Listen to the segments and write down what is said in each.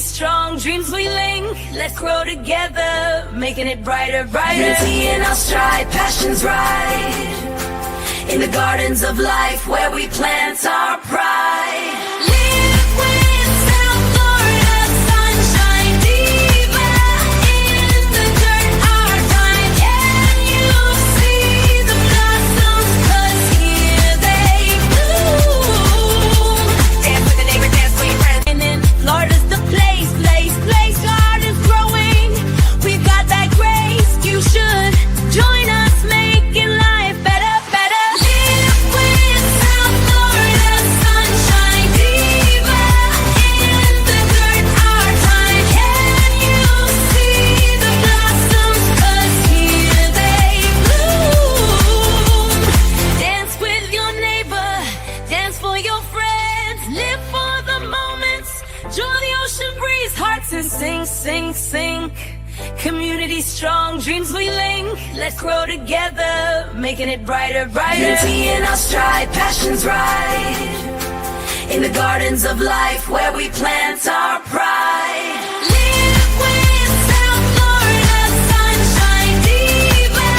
strong, dreams we link. Let's grow together, making it brighter, brighter. Unity in our stride, passions right. In the gardens of life where we plant our pride. Live with South Florida sunshine, diva in the dirt, our time. Can you see the blossoms? 'Cause here they bloom. Dance with the neighbor, dance with your friends. And then Florida's the place. Gardens growing. We've got that grace. You should join us, making life better, better. Live with South Florida sunshine, diva in the dirt, our time. Can you see the blossoms? 'Cause here they bloom. Dance with your neighbor, dance for your friends. Live for the moments, joy the ocean breeze. Hearts and sing, sing, sing. Community strong, dreams we link. Let's grow together, making it brighter, brighter. Unity in our stride, passions right. In the gardens of life where we plant our pride. Live with South Florida sunshine, diva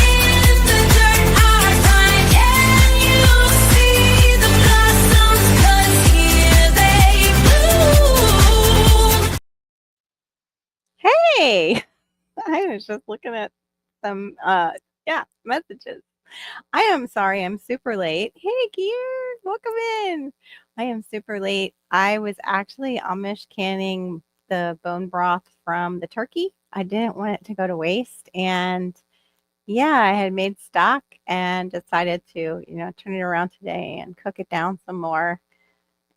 in the dirt, our time. Can you see the blossoms? 'Cause here they bloom. Hey, I was just looking at some messages. I am sorry I'm super late. Hey, Gears, welcome in. I am super late. I was actually Amish canning the bone broth from the turkey. I didn't want it to go to waste. And yeah, I had made stock and decided to, turn it around today and cook it down some more.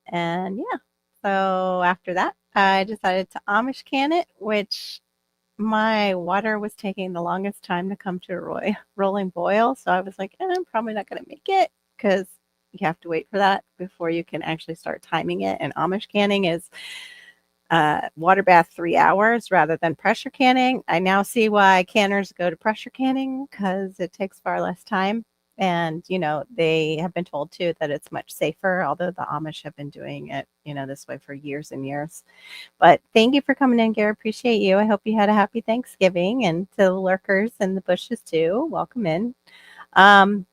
And yeah, so after that, I decided to Amish can it, which my water was taking the longest time to come to a rolling boil. So I was like, I'm probably not going to make it because you have to wait for that before you can actually start timing it. And Amish canning is water bath 3 hours rather than pressure canning. I now see why canners go to pressure canning because it takes far less time. And, they have been told too that it's much safer, although the Amish have been doing it, this way for years and years. But thank you for coming in, Gary. Appreciate you. I hope you had a happy Thanksgiving, and to the lurkers in the bushes too. Welcome in. I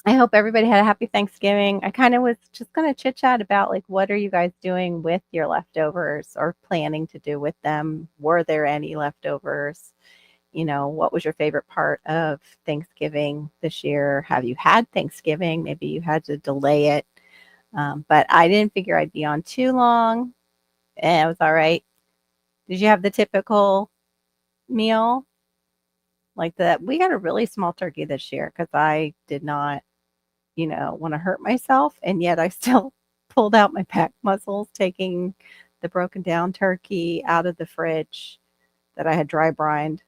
hope everybody had a happy Thanksgiving. I kind of was just going to chit chat about what are you guys doing with your leftovers or planning to do with them? Were there any leftovers? What was your favorite part of Thanksgiving this year? Have you had Thanksgiving? Maybe you had to delay it. But I didn't figure I'd be on too long. And it was all right. Did you have the typical meal? Like that? We got a really small turkey this year because I did not, want to hurt myself. And yet I still pulled out my pack muscles, taking the broken down turkey out of the fridge that I had dry brined.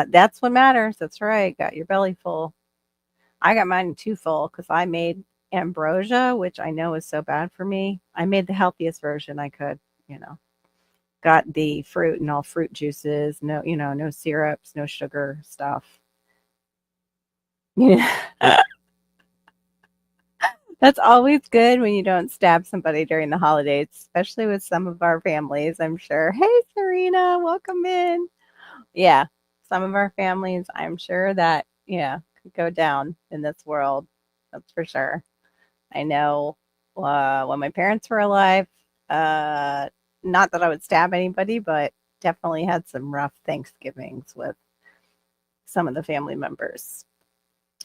That's what matters. That's right. Got your belly full. I got mine too full because I made ambrosia, which I know is so bad for me. I made the healthiest version I could, got the fruit and all fruit juices, no, no syrups, no sugar stuff. That's always good when you don't stab somebody during the holidays, especially with some of our families, I'm sure. Hey, Serena, welcome in. Yeah. Some of our families, I'm sure that, could go down in this world. That's for sure. I know when my parents were alive, not that I would stab anybody, but definitely had some rough Thanksgivings with some of the family members.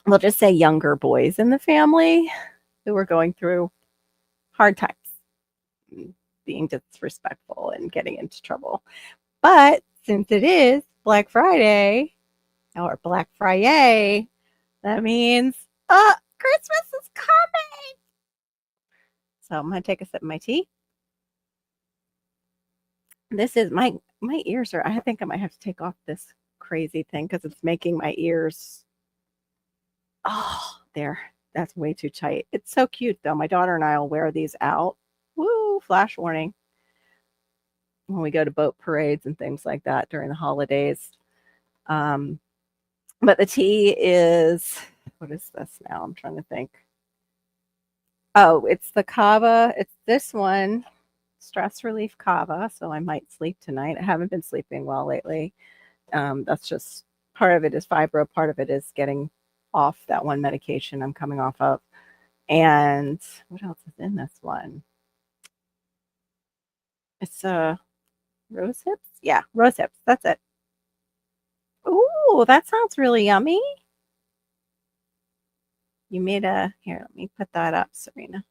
We'll just say younger boys in the family who were going through hard times, being disrespectful and getting into trouble. But since it is Black Friday or Black Friday, that means Christmas is coming. So I'm going to take a sip of my tea. This is my ears are, I think I might have to take off this crazy thing because it's making my ears. Oh, there. That's way too tight. It's so cute though. My daughter and I will wear these out. Woo, flash warning. When we go to boat parades and things like that during the holidays. But the tea is, what is this now? I'm trying to think. Oh, it's the Kava. It's this one. stress relief kava, so I might sleep tonight. I haven't been sleeping well lately. That's just part of it is fibro, part of it is getting off that one medication I'm coming off of. And what else is in this one? It's rose hips. Yeah, rose hips. That's it. Ooh, that sounds really yummy. You made a here. Let me put that up, Serena.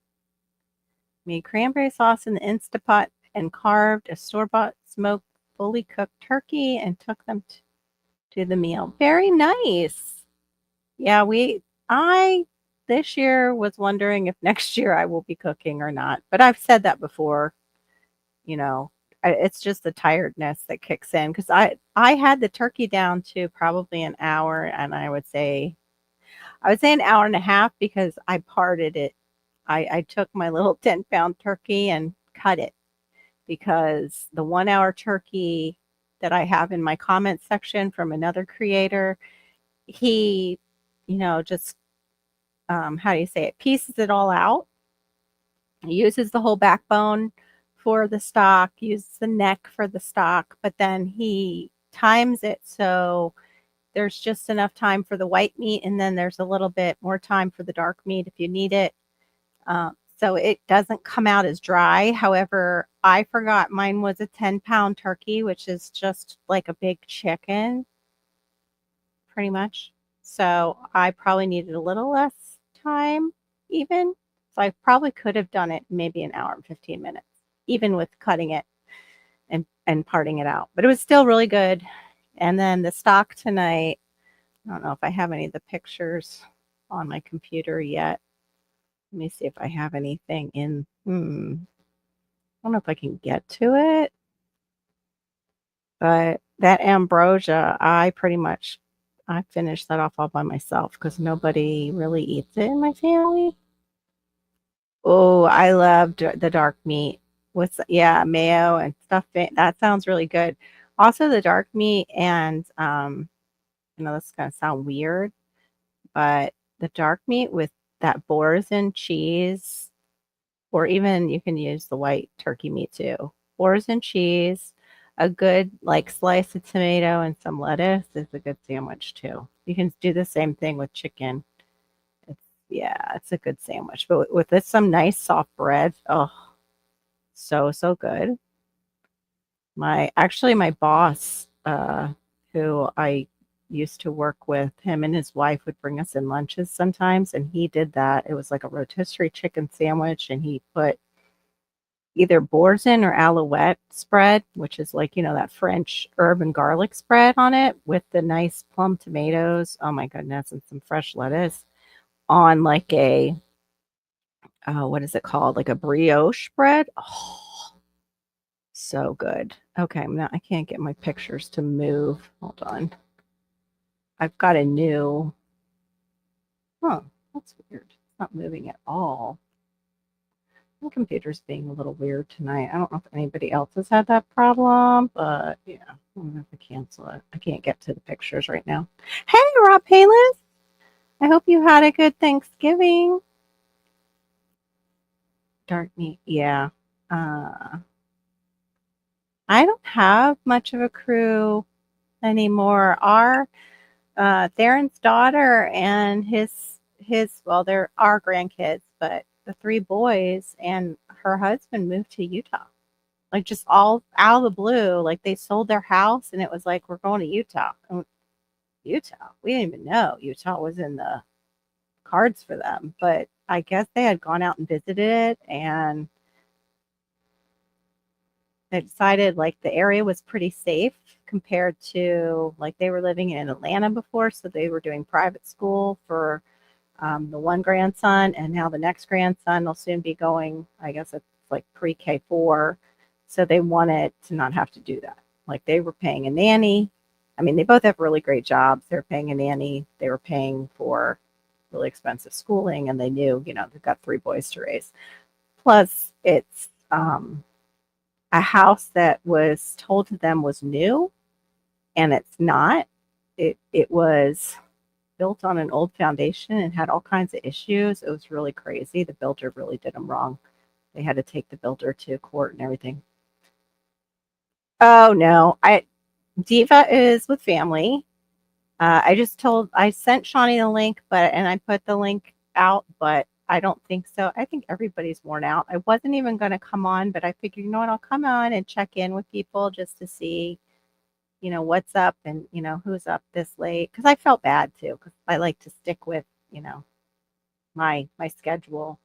Made cranberry sauce in the Instapot and carved a store-bought smoked fully cooked turkey and took them to the meal. Very nice. Yeah, I this year was wondering if next year I will be cooking or not. But I've said that before, you know. It's just the tiredness that kicks in because I had the turkey down to probably an hour, and I would say an hour and a half because I parted it. I took my little 10-pound turkey and cut it because the 1 hour turkey that I have in my comment section from another creator, he, just how do you say it? Pieces it all out. He uses the whole backbone for the stock, uses the neck for the stock, but then he times it so there's just enough time for the white meat, and then there's a little bit more time for the dark meat if you need it. So it doesn't come out as dry. However, I forgot mine was a 10-pound turkey, which is just like a big chicken, pretty much. So I probably needed a little less time, even. So I probably could have done it maybe an hour and 15 minutes, even with cutting it and parting it out. But it was still really good. And then the stock tonight, I don't know if I have any of the pictures on my computer yet. Let me see if I have anything in. I don't know if I can get to it. But that ambrosia, I finished that off all by myself because nobody really eats it in my family. Oh, I loved the dark meat with mayo and stuff. That sounds really good. Also, the dark meat and this is gonna sound weird, but the dark meat with that Boursin cheese, or even you can use the white turkey meat too. Boursin cheese, a good like slice of tomato and some lettuce is a good sandwich too. You can do the same thing with chicken. It's a good sandwich. But with this some nice soft bread, oh, so good. My boss, who I used to work with, him and his wife would bring us in lunches sometimes, and he did that. It was like a rotisserie chicken sandwich, and he put either Boursin or Alouette spread, which is like, that French herb and garlic spread on it with the nice plum tomatoes. Oh my goodness, and some fresh lettuce on like a what is it called? Like a brioche bread. Oh, so good. Okay, I can't get my pictures to move. Hold on. I've got a new. That's weird. It's not moving at all. My computer's being a little weird tonight. I don't know if anybody else has had that problem, but yeah, I'm gonna have to cancel it. I can't get to the pictures right now. Hey, Rob Payless. I hope you had a good Thanksgiving. Dark meat, yeah. I don't have much of a crew anymore. Our Theron's daughter and they're our grandkids, but the three boys and her husband moved to Utah. Like just all out of the blue. Like they sold their house and it was like, we're going to Utah. And Utah. We didn't even know Utah was in the cards for them. But I guess they had gone out and visited it, and they decided like the area was pretty safe compared to like they were living in Atlanta before. So they were doing private school for the one grandson, and now the next grandson will soon be going, I guess it's like pre-K 4. So they wanted to not have to do that. Like they were paying a nanny. I mean, they both have really great jobs. They're paying a nanny. They were paying for really expensive schooling, and they knew, they've got 3 boys to raise. Plus, it's a house that was told to them was new, and it's not. It was built on an old foundation and had all kinds of issues. It was really crazy. The builder really did them wrong. They had to take the builder to court and everything. Oh no, I Diva is with family. I sent Shawnee the link, and I put the link out, but I don't think so. I think everybody's worn out. I wasn't even going to come on, but I figured, you know what, I'll come on and check in with people just to see, what's up and, who's up this late. Cause I felt bad too, cause I like to stick with, my schedule.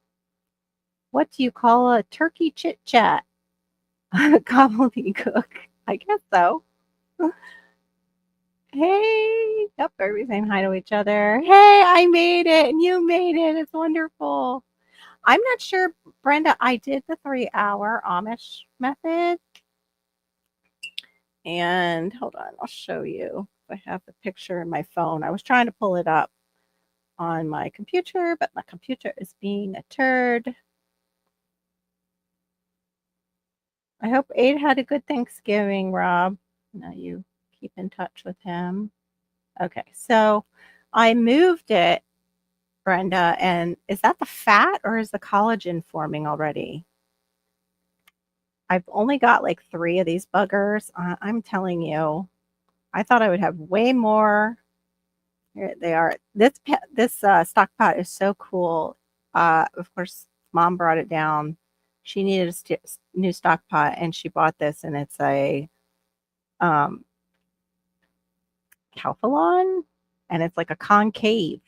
What do you call a turkey chit chat? Gobbledygook. I guess so. Hey, yep, everybody's saying hi to each other. Hey, I made it and you made it. It's wonderful. I'm not sure, Brenda, I did the 3-hour Amish method. And hold on, I'll show you. I have the picture in my phone. I was trying to pull it up on my computer, but my computer is being a turd. I hope Aid had a good Thanksgiving, Rob. Now you keep in touch with him. Okay, so I moved it, Brenda, and is that the fat or is the collagen forming already? I've only got like 3 of these buggers. I'm telling you, I thought I would have way more. Here they are. This stock pot is so cool. Of course, Mom brought it down. She needed a new stock pot, and she bought this, and it's a um, Calphalon, and it's like a concave,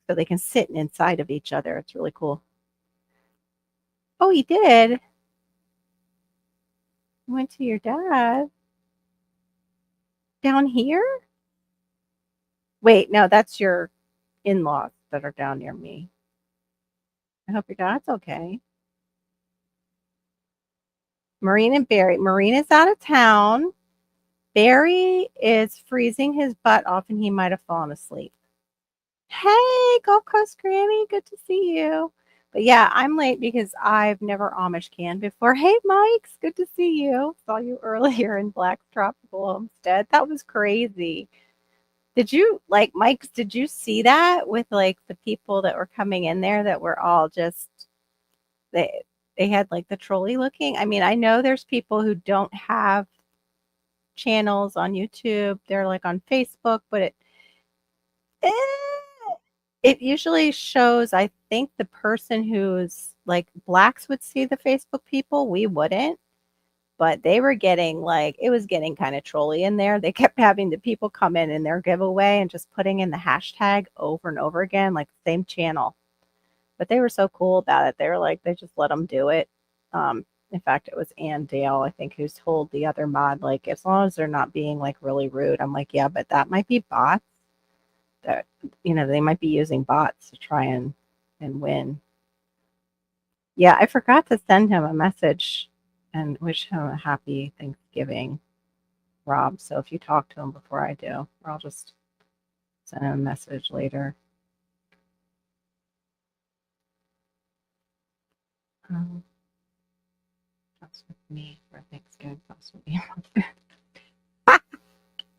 so they can sit inside of each other. It's really cool. Oh, he did. He went to your dad down here. Wait, no, that's your in-laws that are down near me. I hope your dad's okay. Maureen and Barry. Maureen is out of town. Barry is freezing his butt off and he might have fallen asleep. Hey, Gulf Coast Granny, good to see you. But yeah, I'm late because I've never Amish canned before. Hey, Mike's, good to see you. Saw you earlier in Black's Tropical Homestead. That was crazy. Did you like Mike's? Did you see that with like the people that were coming in there that were all just they had like the trolley looking? I mean, I know there's people who don't have channels on YouTube. They're like on Facebook, but eh, it usually shows, I think, the person who's like blacks would see the Facebook people. We wouldn't. But they were getting like it was getting kind of trolly in there. They kept having the people come in their giveaway and just putting in the hashtag over and over again, like the same channel. But they were so cool about it. They were like, they just let them do it. In fact, it was Ann Dale, I think, who's told the other mod, like, as long as they're not being like really rude. I'm like, yeah, but that might be bots. That they might be using bots to try and win. Yeah, I forgot to send him a message and wish him a happy Thanksgiving, Rob. So if you talk to him before I do, or I'll just send him a message later. That's with me for Thanksgiving.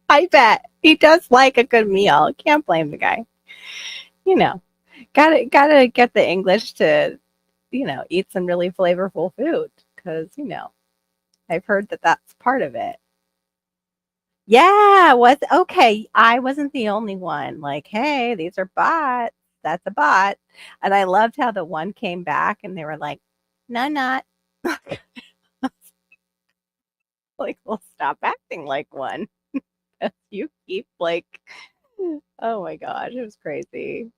I bet he does like a good meal. Can't blame the guy. Gotta get the English to, eat some really flavorful food because I've heard that that's part of it. Yeah, was okay. I wasn't the only one. Like, hey, these are bots. That's a bot. And I loved how the one came back and they were like, no, not. Like, well, stop acting like one. You keep like, oh my gosh, it was crazy.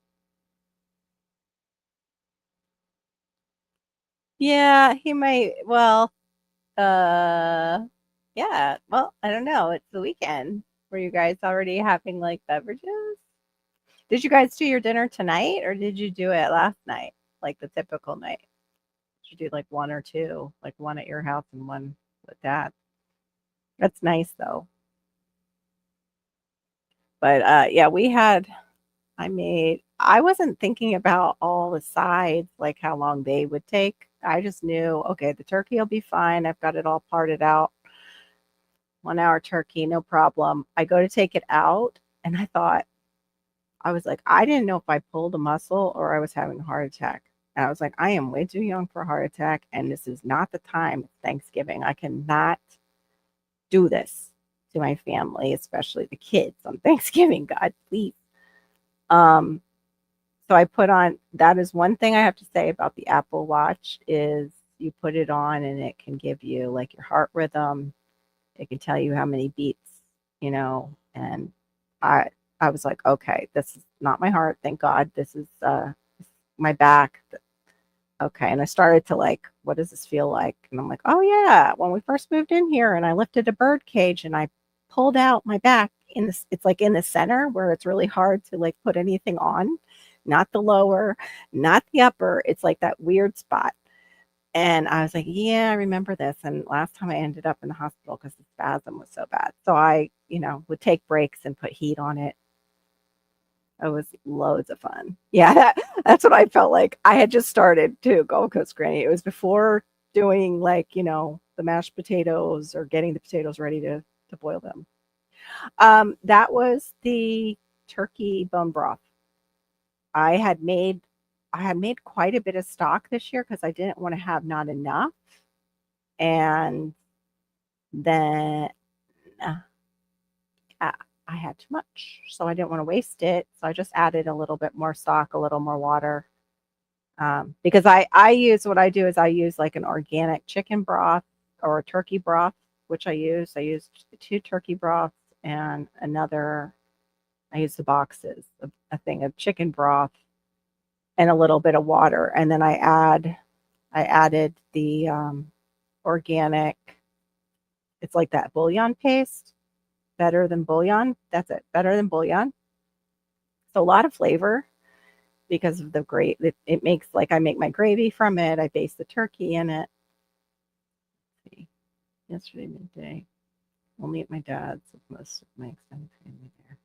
Yeah, he might. Well, uh, yeah. Well, I don't know. It's the weekend. Were you guys already having like beverages? Did you guys do your dinner tonight or did you do it last night? Like the typical night? Did you do like one or two? Like one at your house and one with dad? That's nice though. But yeah, I wasn't thinking about all the sides, like how long they would take. I just knew, okay, the turkey will be fine. I've got it all parted out. 1 hour turkey, no problem. I go to take it out and I was like, I didn't know if I pulled a muscle or I was having a heart attack. And I was like, I am way too young for a heart attack, and this is not the time. It's Thanksgiving. I cannot do this to my family, especially the kids on Thanksgiving. God, please. Um, so I put on, that is one thing I have to say about the Apple Watch is you put it on and it can give you like your heart rhythm. It can tell you how many beats, and I I was like, okay, this is not my heart, thank God. This is my back. Okay. And I started to like, what does this feel like? And I'm like, oh yeah, when we first moved in here and I lifted a bird cage and I pulled out my back in this, it's like in the center where it's really hard to like put anything on, not the lower, not the upper. It's like that weird spot. And I was like, yeah, I remember this. And last time I ended up in the hospital because the spasm was so bad. So I, would take breaks and put heat on it. It was loads of fun. Yeah, that's what I felt like. I had just started too, Gold Coast Granny. It was before doing like, the mashed potatoes or getting the potatoes ready to boil them. That was the turkey bone broth. I had made I had made quite a bit of stock this year because I didn't want to have not enough. And then uh, I had too much. So I didn't want to waste it. So I just added a little bit more stock, a little more water. Because I use what I do is I use like an organic chicken broth or a turkey broth, which I use. I used 2 turkey broths and I use the boxes, a thing of chicken broth and a little bit of water. And then I added the organic, it's like that bouillon paste, better than bouillon. That's it, better than bouillon. So a lot of flavor because of the great, it makes like I make my gravy from it. I baste the turkey in it. Let's see. Yesterday midday, only at my dad's with most of my extended family there.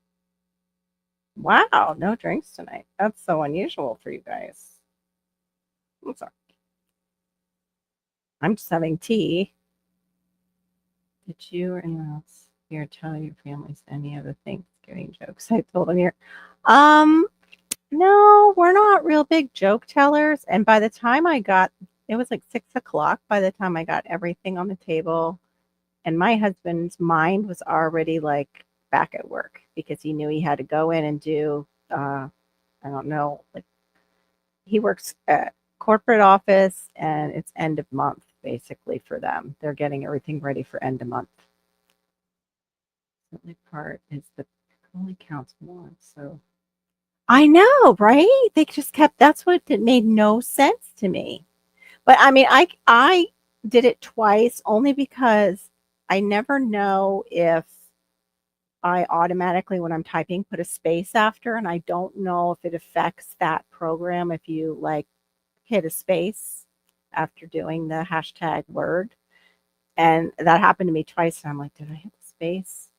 Wow, no drinks tonight. That's so unusual for you guys. I'm sorry. I'm just having tea. Did you or anyone else here tell your families any other Thanksgiving jokes I told them here? No, we're not real big joke tellers. And by the time it was like 6 o'clock by the time I got everything on the table. And my husband's mind was already like back at work because he knew he had to go in and do, I don't know, like he works at corporate office and it's end of month basically for them. They're getting everything ready for end of month. The only part is the only counts once. So I know, right? They just kept, that's what it made no sense to me. But I mean, I did it twice only because I never know if I automatically, when I'm typing, put a space after, and I don't know if it affects that program if you like hit a space after doing the hashtag word. And that happened to me twice. And I'm like, did I hit the space?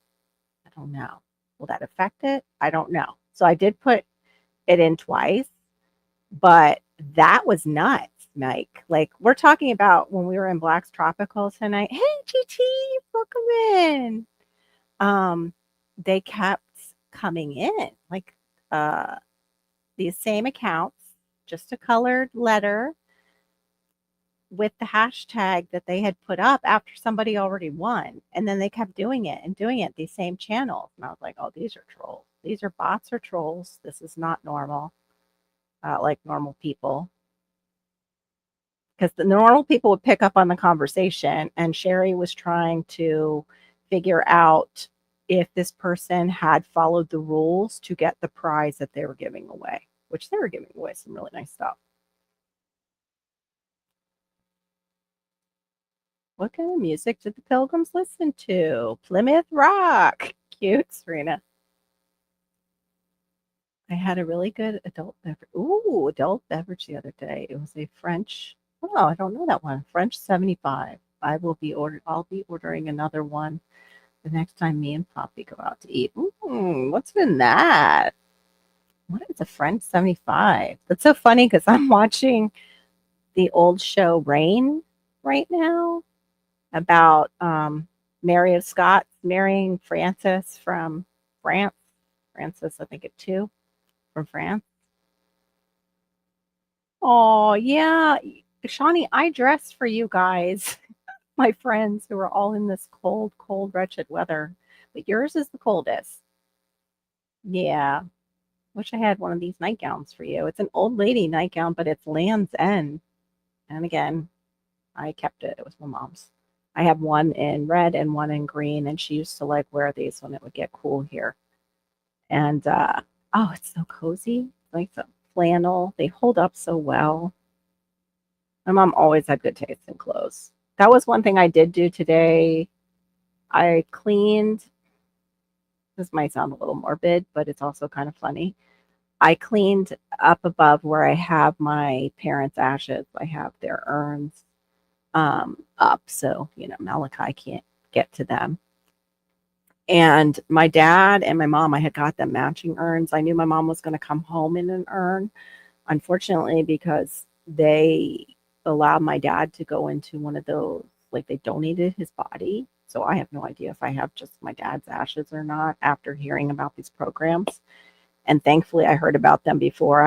I don't know. Will that affect it? I don't know. So I did put it in twice, but that was nuts, Mike. Like we're talking about when we were in Black's Tropical tonight. Hey, GT, welcome in. They kept coming in like these same accounts, just a colored letter with the hashtag that they had put up after somebody already won. And then they kept doing it and doing it, these same channels. And I was like, oh, these are trolls. These are bots or trolls. This is not normal, like normal people. Because the normal people would pick up on the conversation, and Sherry was trying to figure out if this person had followed the rules to get the prize that they were giving away, which they were giving away some really nice stuff. What kind of music did the Pilgrims listen to? Plymouth Rock. Cute, Serena. I had a really good adult beverage. Ooh, adult beverage the other day. It was a French. Oh, I don't know that one. French 75. I'll be ordering another one the next time me and Poppy go out to eat. What's in that? What is a French 75? That's so funny because I'm watching the old show Rain right now about Mary of Scots marrying Francis from France. Francis, I think it too, from France. Oh, yeah. Shawnee, I dressed for you guys, my friends who are all in this cold, cold, wretched weather. But yours is the coldest. Yeah. Wish I had one of these nightgowns for you. It's an old lady nightgown, but it's Land's End. And again, I kept it. It was my mom's. I have one in red and one in green, and she used to like wear these when it would get cool here. And oh, it's so cozy. Like the flannel. They hold up so well. My mom always had good taste in clothes. That was one thing I did do today. I cleaned, this might sound a little morbid, but it's also kind of funny. I cleaned up above where I have my parents' ashes. I have their urns up so, Malachi can't get to them. And my dad and my mom, I had got them matching urns. I knew my mom was going to come home in an urn. Unfortunately, because they allowed my dad to go into one of those, like they donated his body. So I have no idea if I have just my dad's ashes or not after hearing about these programs. And thankfully I heard about them before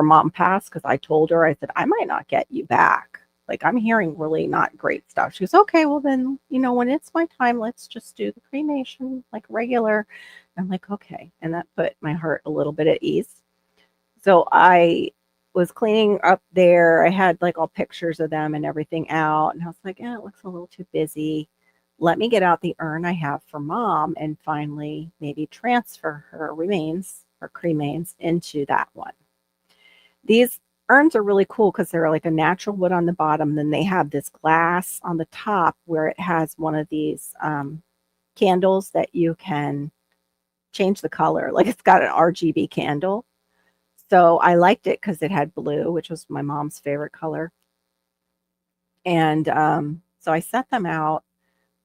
mom passed because I told her, I said, I might not get you back. Like I'm hearing really not great stuff. She goes, okay, well then, when it's my time, let's just do the cremation like regular. I'm like, okay. And that put my heart a little bit at ease. So I was cleaning up there. I had like all pictures of them and everything out. And I was like, it looks a little too busy. Let me get out the urn I have for mom and finally maybe transfer her remains or cremains into that one. These urns are really cool because they're like a natural wood on the bottom. Then they have this glass on the top where it has one of these candles that you can change the color. Like it's got an RGB candle. So I liked it because it had blue, which was my mom's favorite color. And so I set them out.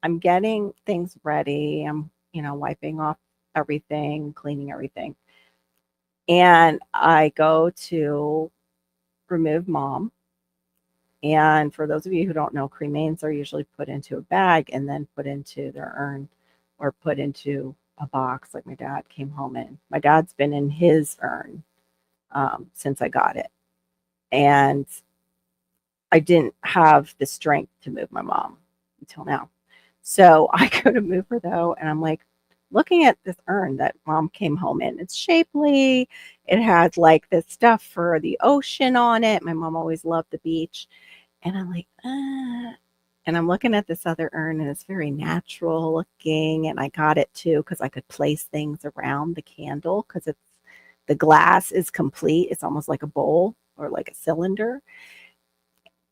I'm getting things ready. I'm, wiping off everything, cleaning everything. And I go to remove mom. And for those of you who don't know, cremains are usually put into a bag and then put into their urn or put into a box like my dad came home in. My dad's been in his urn since I got it. And I didn't have the strength to move my mom until now. So I go to move her though, and I'm like looking at this urn that mom came home in. It's shapely. It has like this stuff for the ocean on it. My mom always loved the beach. And I'm like, and I'm looking at this other urn and it's very natural looking. And I got it too because I could place things around the candle because the glass is complete. It's almost like a bowl or like a cylinder.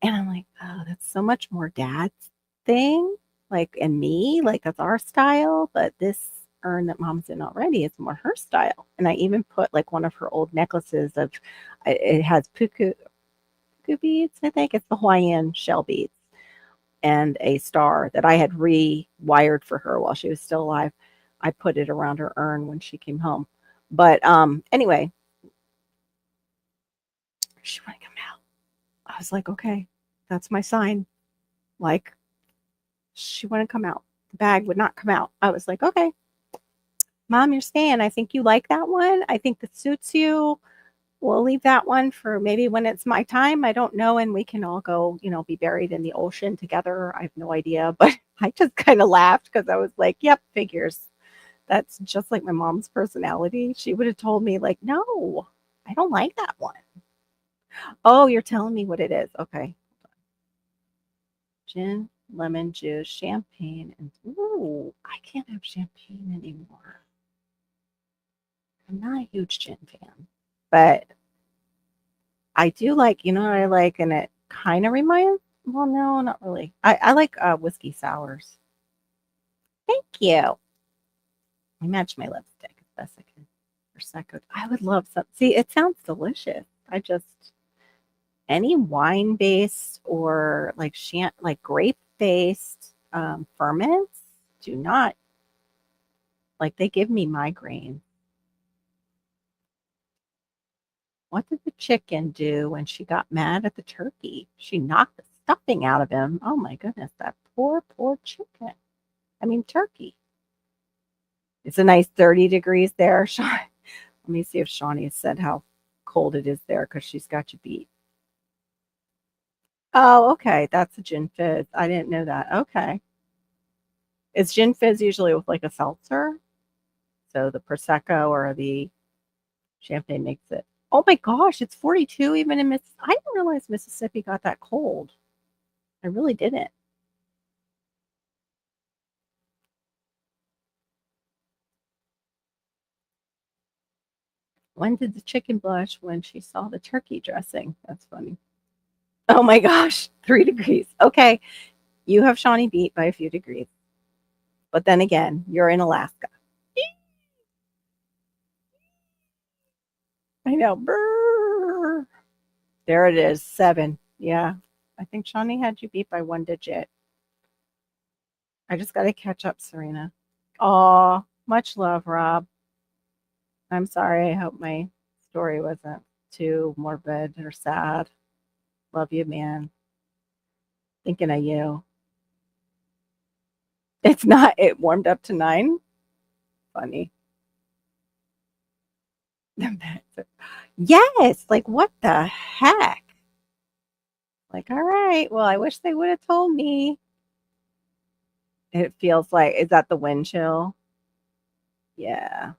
And I'm like, oh, that's so much more dad's thing, like, and me, like, that's our style. But this urn that mom's in already is more her style. And I even put like one of her old necklaces of, it has puku beads, I think. It's the Hawaiian shell beads and a star that I had rewired for her while she was still alive. I put it around her urn when she came home. But anyway, she wouldn't come out. I was like, okay, that's my sign. Like, she wouldn't come out. The bag would not come out. I was like, okay, mom, you're staying. I think you like that one. I think that suits you. We'll leave that one for maybe when it's my time. I don't know. And we can all go, be buried in the ocean together. I have no idea. But I just kind of laughed because I was like, yep, figures. That's just like my mom's personality. She would have told me, like, no, I don't like that one. Oh, you're telling me what it is. Okay. Gin, lemon juice, champagne, and ooh, I can't have champagne anymore. I'm not a huge gin fan, but I do like, what I like, and it kind of reminds, well, no, not really. I like whiskey sours. Thank you. I match my lipstick as best I can. Prosecco. I would love some. See, it sounds delicious. I just, any wine based or like grape based ferments do not, like, they give me migraine. What did the chicken do when she got mad at the turkey? She knocked the stuffing out of him. Oh my goodness, that poor, poor chicken. I mean, turkey. It's a nice 30 degrees there. Let me see if Shawnee said how cold it is there because she's got you beat. Oh, okay. That's a gin fizz. I didn't know that. Okay. Is gin fizz usually with like a seltzer? So the Prosecco or the champagne makes it. Oh my gosh, it's 42 even in Miss. I didn't realize Mississippi got that cold. I really didn't. When did the chicken blush? When she saw the turkey dressing. That's funny. Oh my gosh, 3 degrees. Okay, you have Shawnee beat by a few degrees. But then again, you're in Alaska. I know. Brrr. There it is, 7. Yeah. I think Shawnee had you beat by 1 digit. I just got to catch up, Serena. Oh, much love, Rob. I'm sorry. I hope my story wasn't too morbid or sad. Love you, man. Thinking of you. It's not, it warmed up to 9. Funny. Yes. Like, what the heck? Like, all right. Well, I wish they would have told me. It feels like, is that the wind chill? Yeah.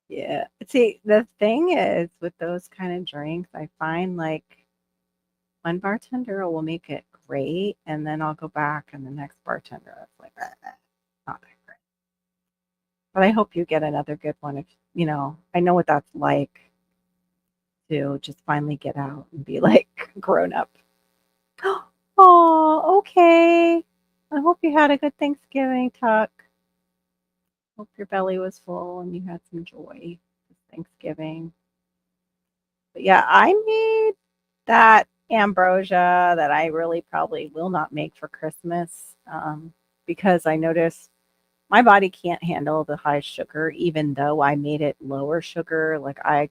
Yeah. See, the thing is with those kind of drinks, I find like one bartender will make it great, and then I'll go back and the next bartender is like, not that great. But I hope you get another good one if I know what that's like to just finally get out and be like grown up. Oh, okay. I hope you had a good Thanksgiving, Tuck. Hope your belly was full and you had some joy this Thanksgiving. But yeah, I made that ambrosia that I really probably will not make for Christmas because I noticed my body can't handle the high sugar, even though I made it lower sugar. Like I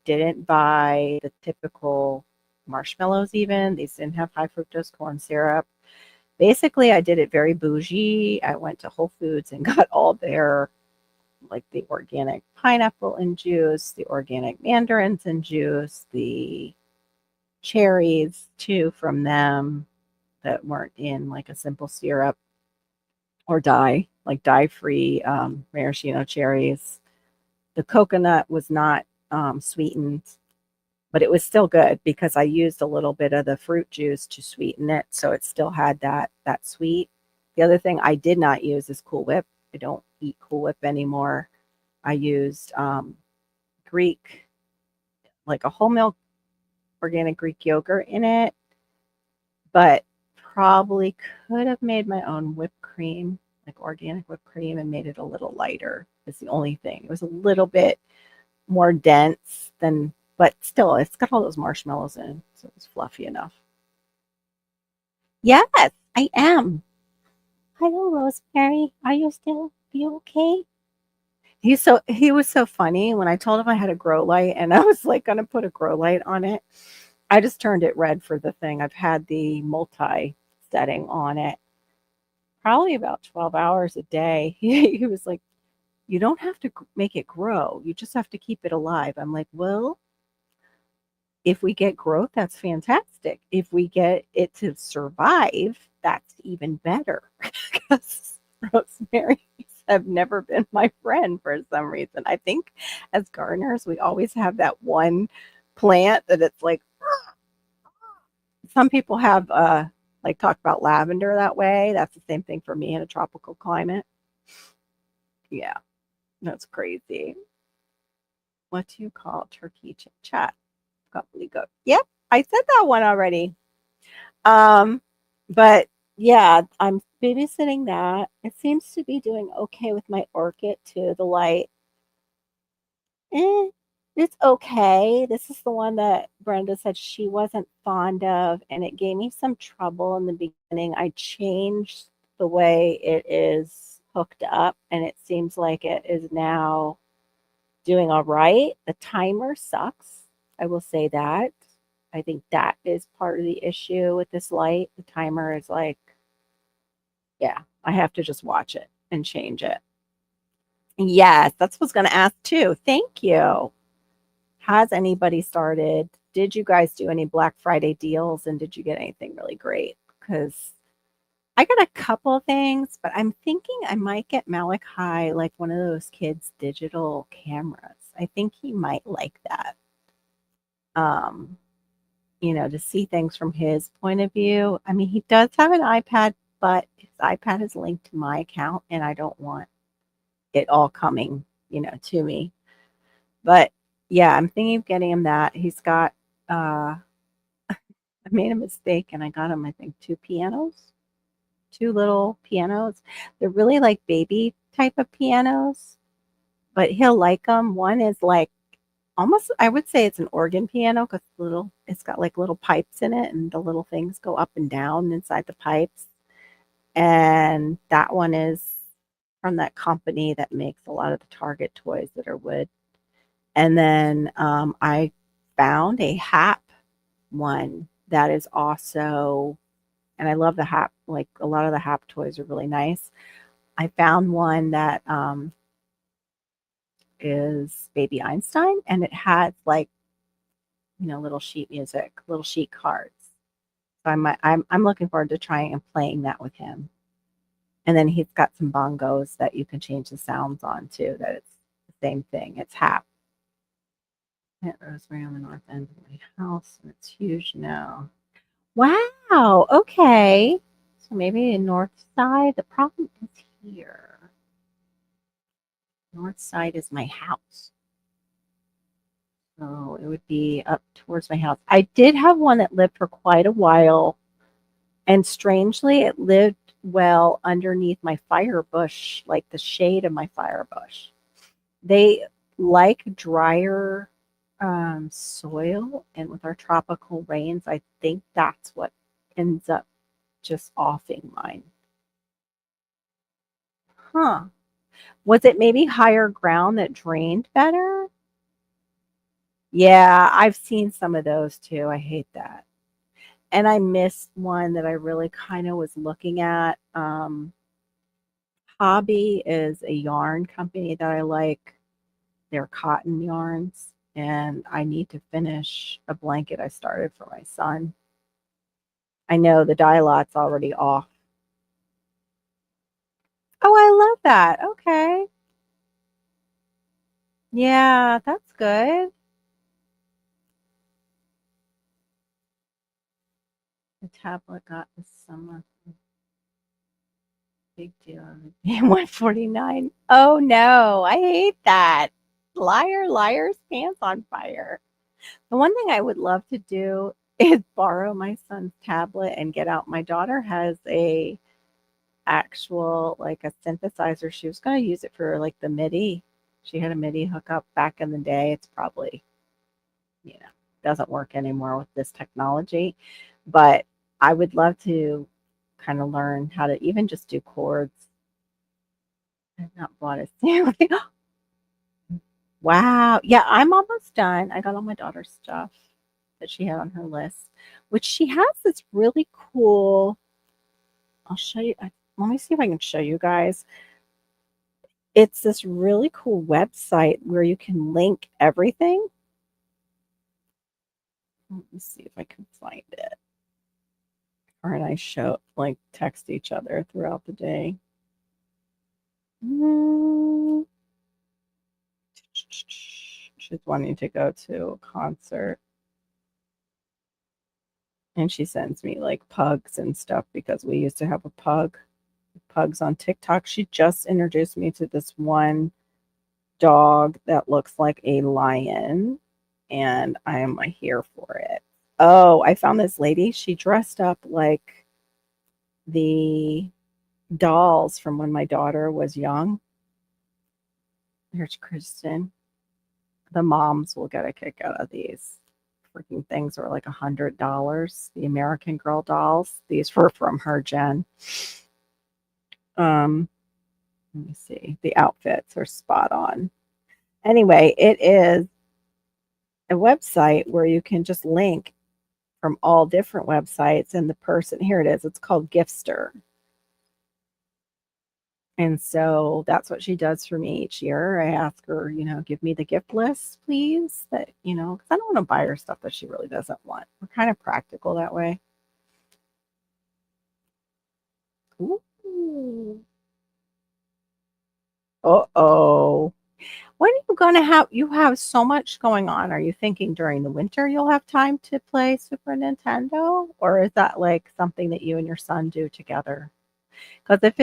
didn't buy the typical marshmallows, even. These didn't have high fructose corn syrup. Basically, I did it very bougie. I went to Whole Foods and got all their like the organic pineapple in juice, the organic mandarins in juice, the cherries too from them that weren't in like a simple syrup or dye, like dye free maraschino cherries. The coconut was not sweetened, but it was still good because I used a little bit of the fruit juice to sweeten it, so it still had that sweet. The other thing I did not use is Cool Whip. I don't eat Cool Whip anymore. I used Greek, like a whole milk organic Greek yogurt in it, but probably could have made my own whipped cream, like organic whipped cream, and made it a little lighter. Is the only thing. It was a little bit more dense than, but still, it's got all those marshmallows in, so it's fluffy enough. Yes, I am. Hello, Rosemary. Are you still be okay? He was so funny when I told him I had a grow light and I was like gonna put a grow light on it. I just turned it red for the thing. I've had the multi setting on it probably about 12 hours a day. He was like, "You don't have to make it grow. You just have to keep it alive." I'm like, "Well, if we get growth, that's fantastic. If we get it to survive, that's even better." Because rosemaries have never been my friend for some reason. I think as gardeners, we always have that one plant that it's like, some people have like talk about lavender that way. That's the same thing for me in a tropical climate. Yeah, that's crazy. What do you call turkey chit chat? Gobbly goat. Yep, I said that one already. Um, but yeah, I'm babysitting that. It seems to be doing okay with my orchid too. The light, eh, it's okay. This is the one that Brenda said she wasn't fond of, and it gave me some trouble in the beginning. I changed the way it is hooked up, and it seems like it is now doing all right. The timer sucks. I will say that. I think that is part of the issue with this light. The timer is like, yeah, I have to just watch it and change it. Yes, that's what I was gonna ask too. Thank you. Has anybody started? Did you guys do any Black Friday deals, and did you get anything really great? Because I got a couple things, but I'm thinking I might get Malachi like one of those kids' digital cameras. I think he might like that. Um, to see things from his point of view. I mean, he does have an iPad, but his iPad is linked to my account, and I don't want it all coming, to me. But yeah, I'm thinking of getting him that. He's got I made a mistake and I got him, I think, two pianos, two little pianos. They're really like baby type of pianos, but he'll like them. One is like almost, I would say it's an organ piano because it's got like little pipes in it and the little things go up and down inside the pipes. And that one is from that company that makes a lot of the Target toys that are wood. And then I found a Hap one that is also, and I love the Hap, like a lot of the Hap toys are really nice. I found one that is Baby Einstein, and it has like, little sheet music, little sheet cards. So I'm looking forward to trying and playing that with him. And then he's got some bongos that you can change the sounds on too. That it's the same thing. It's Hap. At Rosemary on the north end of my house, and it's huge now. Wow. Okay. So maybe the north side. The problem is here. North side is my house. So it would be up towards my house. I did have one that lived for quite a while. And strangely, it lived well underneath my fire bush, like the shade of my fire bush. They like drier soil. And with our tropical rains, I think that's what ends up just offing mine. Huh. Was it maybe higher ground that drained better? Yeah, I've seen some of those too. I hate that. And I missed one that I really kind of was looking at. Hobby is a yarn company that I like. They're cotton yarns, and I need to finish a blanket I started for my son. I know the dye lot's already off. Oh, I love that. Okay. Yeah, that's good. The tablet got this summer. Big deal. 149. Oh no, I hate that. Liar, liar's pants on fire. The one thing I would love to do is borrow my son's tablet and get out. My daughter has a actual like a synthesizer. She was going to use it for like the MIDI. She had a MIDI hookup back in the day. It's probably, you know, doesn't work anymore with this technology. But I would love to kind of learn how to even just do chords. I've not bought a ceiling. Wow. Yeah, I'm almost done. I got all my daughter's stuff that she had on her list, which she has this really cool. I'll show you. Let me see if I can show you guys. It's this really cool website where you can link everything. Let me see if I can find it. Her and I text each other throughout the day. She's wanting to go to a concert. And she sends me like pugs and stuff because we used to have a pugs on TikTok. She just introduced me to this one dog that looks like a lion, and I am here for it. Oh, I found this lady. She dressed up like the dolls from when my daughter was young. Here's Kristen. The moms will get a kick out of these. Freaking things are like $100. The American Girl dolls. These were from her gen. Let me see. The outfits are spot on. Anyway, it is a website where you can just link from all different websites, and the person, here it is. It's called Giftster. And so that's what she does for me each year. I ask her, give me the gift list, please. That, because I don't want to buy her stuff that she really doesn't want. We're kind of practical that way. Ooh. Uh-oh. When are you gonna have you have so much going on? Are you thinking during the winter you'll have time to play Super Nintendo? Or is that like something that you and your son do together? Because if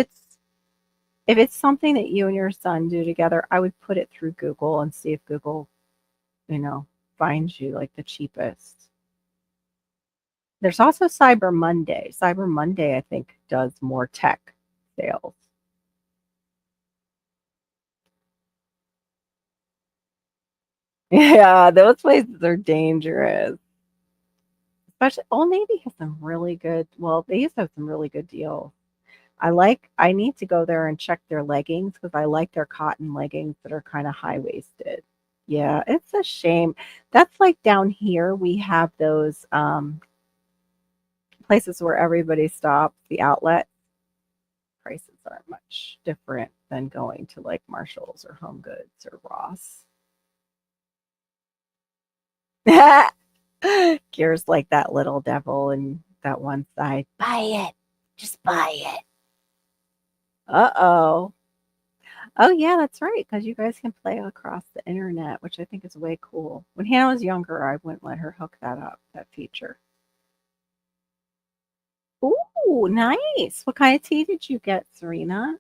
it's something that you and your son do together, I would put it through Google and see if Google, you know, finds you like the cheapest. There's also Cyber Monday. Cyber Monday, I think, does more tech sales. Yeah, those places are dangerous. Especially Old Navy has some really good, well, they used to have some really good deals. I need to go there and check their leggings because I like their cotton leggings that are kind of high waisted. Yeah, it's a shame. That's like down here we have those places where everybody stops, the outlet prices aren't much different than going to like Marshalls or Home Goods or Ross. Gears like that little devil in that one side. Buy it. Just buy it. Uh-oh. Oh, yeah, that's right, because you guys can play across the internet, which I think is way cool. When Hannah was younger, I wouldn't let her hook that up, that feature. Ooh, nice. What kind of tea did you get, Serena?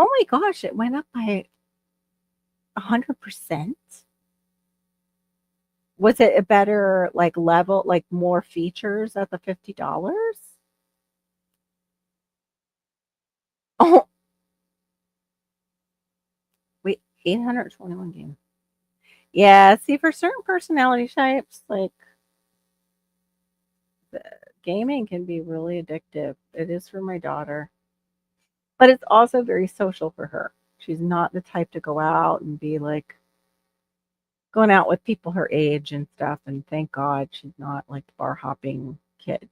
Oh my gosh, it went up by 100%. Was it a better like level, like more features at the $50? Oh, wait, 821 games. Yeah, see, for certain personality types, like the gaming can be really addictive. It is for my daughter, but it's also very social for her. She's not the type to go out and be like going out with people her age and stuff. And thank God she's not like the bar hopping kid.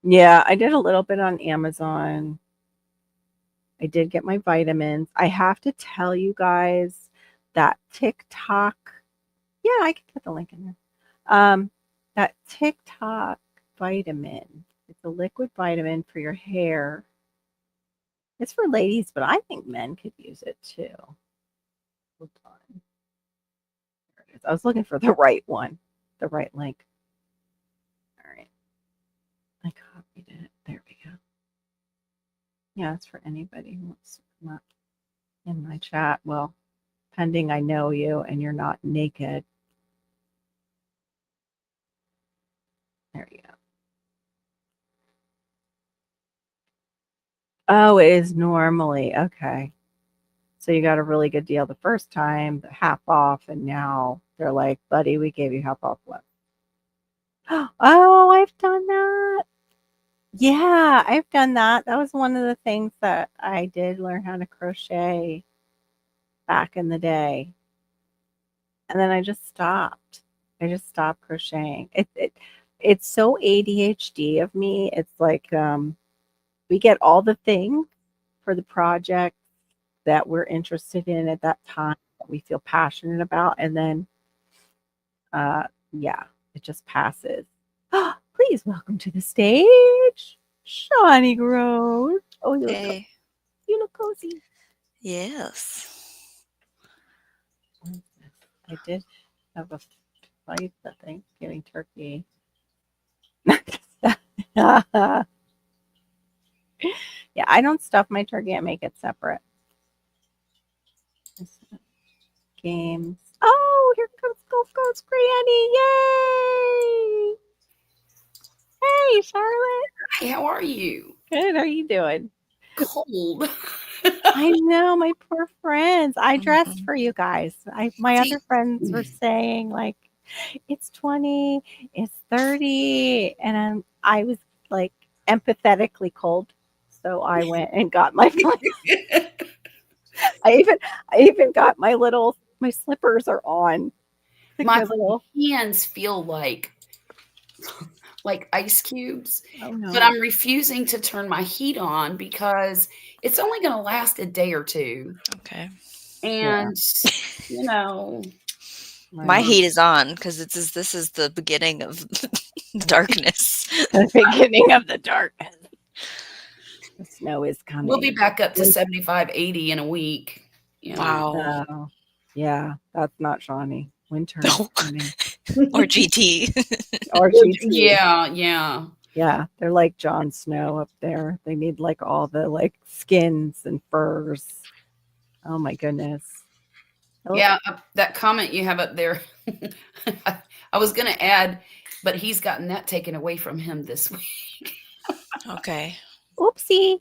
Yeah, I did a little bit on Amazon. I did get my vitamins. I have to tell you guys that TikTok, yeah, I can put the link in there. That TikTok vitamin, it's a liquid vitamin for your hair. It's for ladies, but I think men could use it too. Hold on. There it is. I was looking for the right one, the right link. All right. I copied it. There we go. Yeah, it's for anybody who wants to come up in my chat. Well, pending I know you and you're not naked. There you go. Oh, it is normally. Okay. So you got a really good deal the first time, the half off, and now they're like, buddy, we gave you half off left. Oh, I've done that. Yeah, I've done that. That was one of the things that I did learn how to crochet back in the day. And then I just stopped. I just stopped crocheting. It's so ADHD of me. It's like we get all the things for the project that we're interested in at that time that we feel passionate about, and then uh yeah, it just passes. Please welcome to the stage, Shawnee Rose. Oh, Hey, you look cozy. yes. I did have a fight at Thanksgiving turkey. Yeah, I don't stuff my turkey. I make it separate. Games. Oh, here comes Golf Goats Granny. Yay! Hey, Charlotte. Hi, how are you? Good. How are you doing? Cold. I know, my poor friends. I dressed Mhm. for you guys. My See, other friends were saying like it's 20, it's 30, and I was like empathetically cold. So I went and got my I even I even got my slippers are on. Like my my little hands feel like like ice cubes. Oh no. But I'm refusing to turn my heat on because it's only going to last a day or two. Okay. And, you know, My Right. heat is on because this is the beginning of darkness. The beginning of the darkness. The snow is coming. we'll be back up to 75, 80 in a week. You know. Wow. Oh, yeah, that's not Shawnee. Winter. is No. coming. Or GT. Or GT. Yeah, yeah. Yeah, they're like Jon Snow up there. They need like all the like skins and furs. Oh my goodness. Oh, Yeah, that comment you have up there, I was going to add, but he's gotten that taken away from him this week. Okay. oopsie.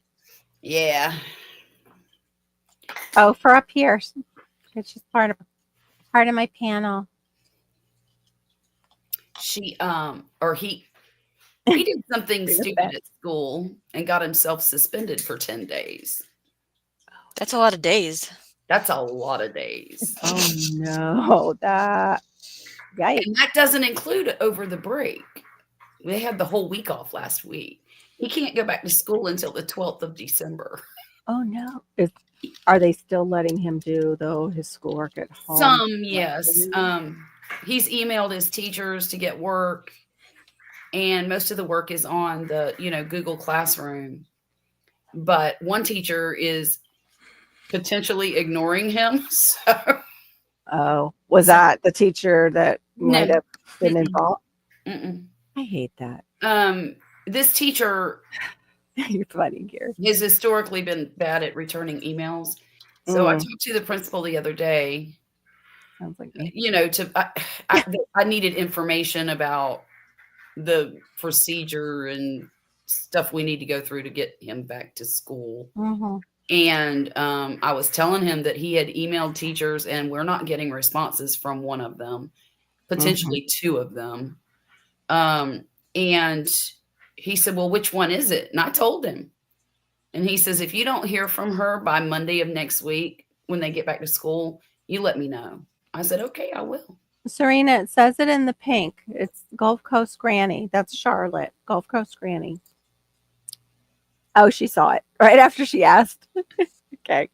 Yeah. Oh, for up here. It's just part of my panel. She or he did something Bring us stupid back. at school and got himself suspended for 10 days. That's a lot of days. That's a lot of days. Oh no, that yikes. And that doesn't include over the break. They had the whole week off last week. He can't go back to school until the 12th of December. Oh no. Are they still letting him do though his schoolwork at home? Some, yes. He's emailed his teachers to get work, and most of the work is on the, Google Classroom. But one teacher is potentially ignoring him. So Oh, was that the teacher that might No. have been Mm-mm. involved? mm-mm. I hate that. This teacher You're funny, Gary. has historically been bad at returning emails. So I Mm. talked to the principal the other day, Sounds like me. I needed information about the procedure and stuff we need to go through to get him back to school. Mhm. And I was telling him that he had emailed teachers and we're not getting responses from one of them, potentially two of them. And he said, well, which one is it? And I told him. And he says, if you don't hear from her by Monday of next week, when they get back to school, you let me know. I said, okay, I will. Serena, it says it in the pink. It's Gulf Coast Granny. That's Charlotte. Gulf Coast Granny. Oh, she saw it right after she asked. Okay.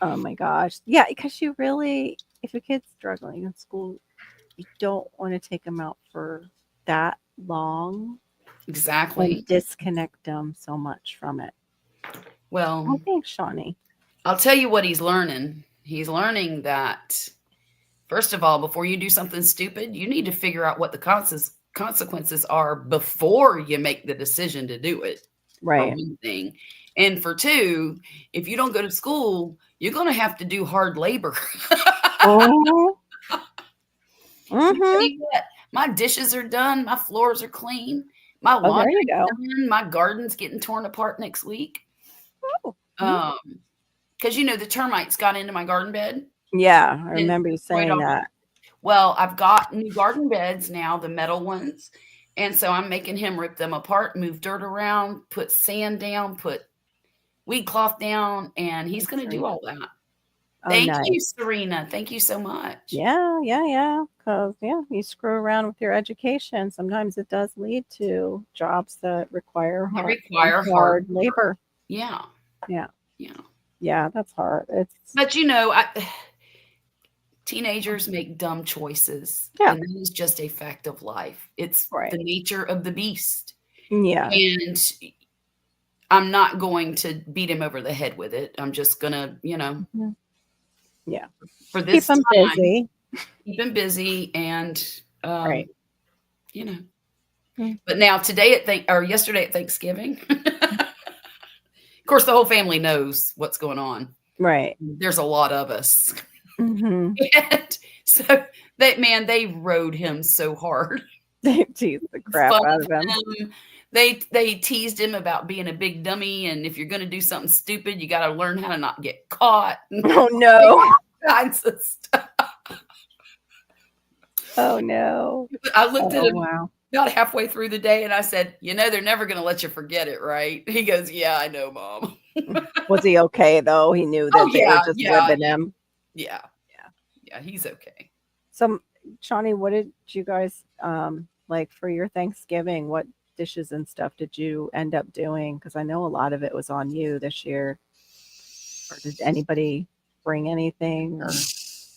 Oh my gosh. Yeah, because you really, if a kid's struggling in school, you don't want to take them out for that long Exactly. and disconnect them so much from it. Well, Oh, thanks, Shawnee. I'll tell you what he's learning. He's learning that, first of all, before you do something stupid, you need to figure out what the consequences are before you make the decision to do it. For Right. one thing. And for two, if you don't go to school, you're going to have to do hard labor. Oh. I'll tell Mm-hmm. you what, my dishes are done. My floors are clean. My Oh, there laundry you go. done. My garden's getting torn apart next week. Oh. Because the termites got into my garden bed. Yeah, I remember you saying all- that. Well, I've got new garden beds now, the metal ones. And so I'm making him rip them apart, move dirt around, put sand down, put weed cloth down, and he's going to do all that. Oh, Thank nice. you, Serena. Thank you so much. Yeah. Because, you screw around with your education. Sometimes it does lead to jobs that require hard labor. Yeah. Yeah. Yeah. Yeah, that's hard. But teenagers make dumb choices. Yeah. And that is just a fact of life. It's Right. the nature of the beast. Yeah. And I'm not going to beat him over the head with it. I'm just going to, Mhm. Yeah. for this Keep them time, busy. keep him busy and, Right. Mm. But now yesterday at Thanksgiving, of course, the whole family knows what's going on. Right. There's a lot of us. Mm-hmm. And so they rode him so hard. They tease the crap Fun out of him. They teased him about being a big dummy, and if you're going to do something stupid, you got to learn how to not get caught. And Oh, no. all kinds of stuff. Oh, no. I looked at Oh, him wow. about halfway through the day, and I said, they're never going to let you forget it, right? He goes, yeah, I know, Mom. Was he okay, though? He knew that Oh, they yeah, were just yeah. whipping him. Yeah, he's okay. So, Shawnee, what did you guys Like for your Thanksgiving, what dishes and stuff did you end up doing? Because I know a lot of it was on you this year. Or did anybody bring anything or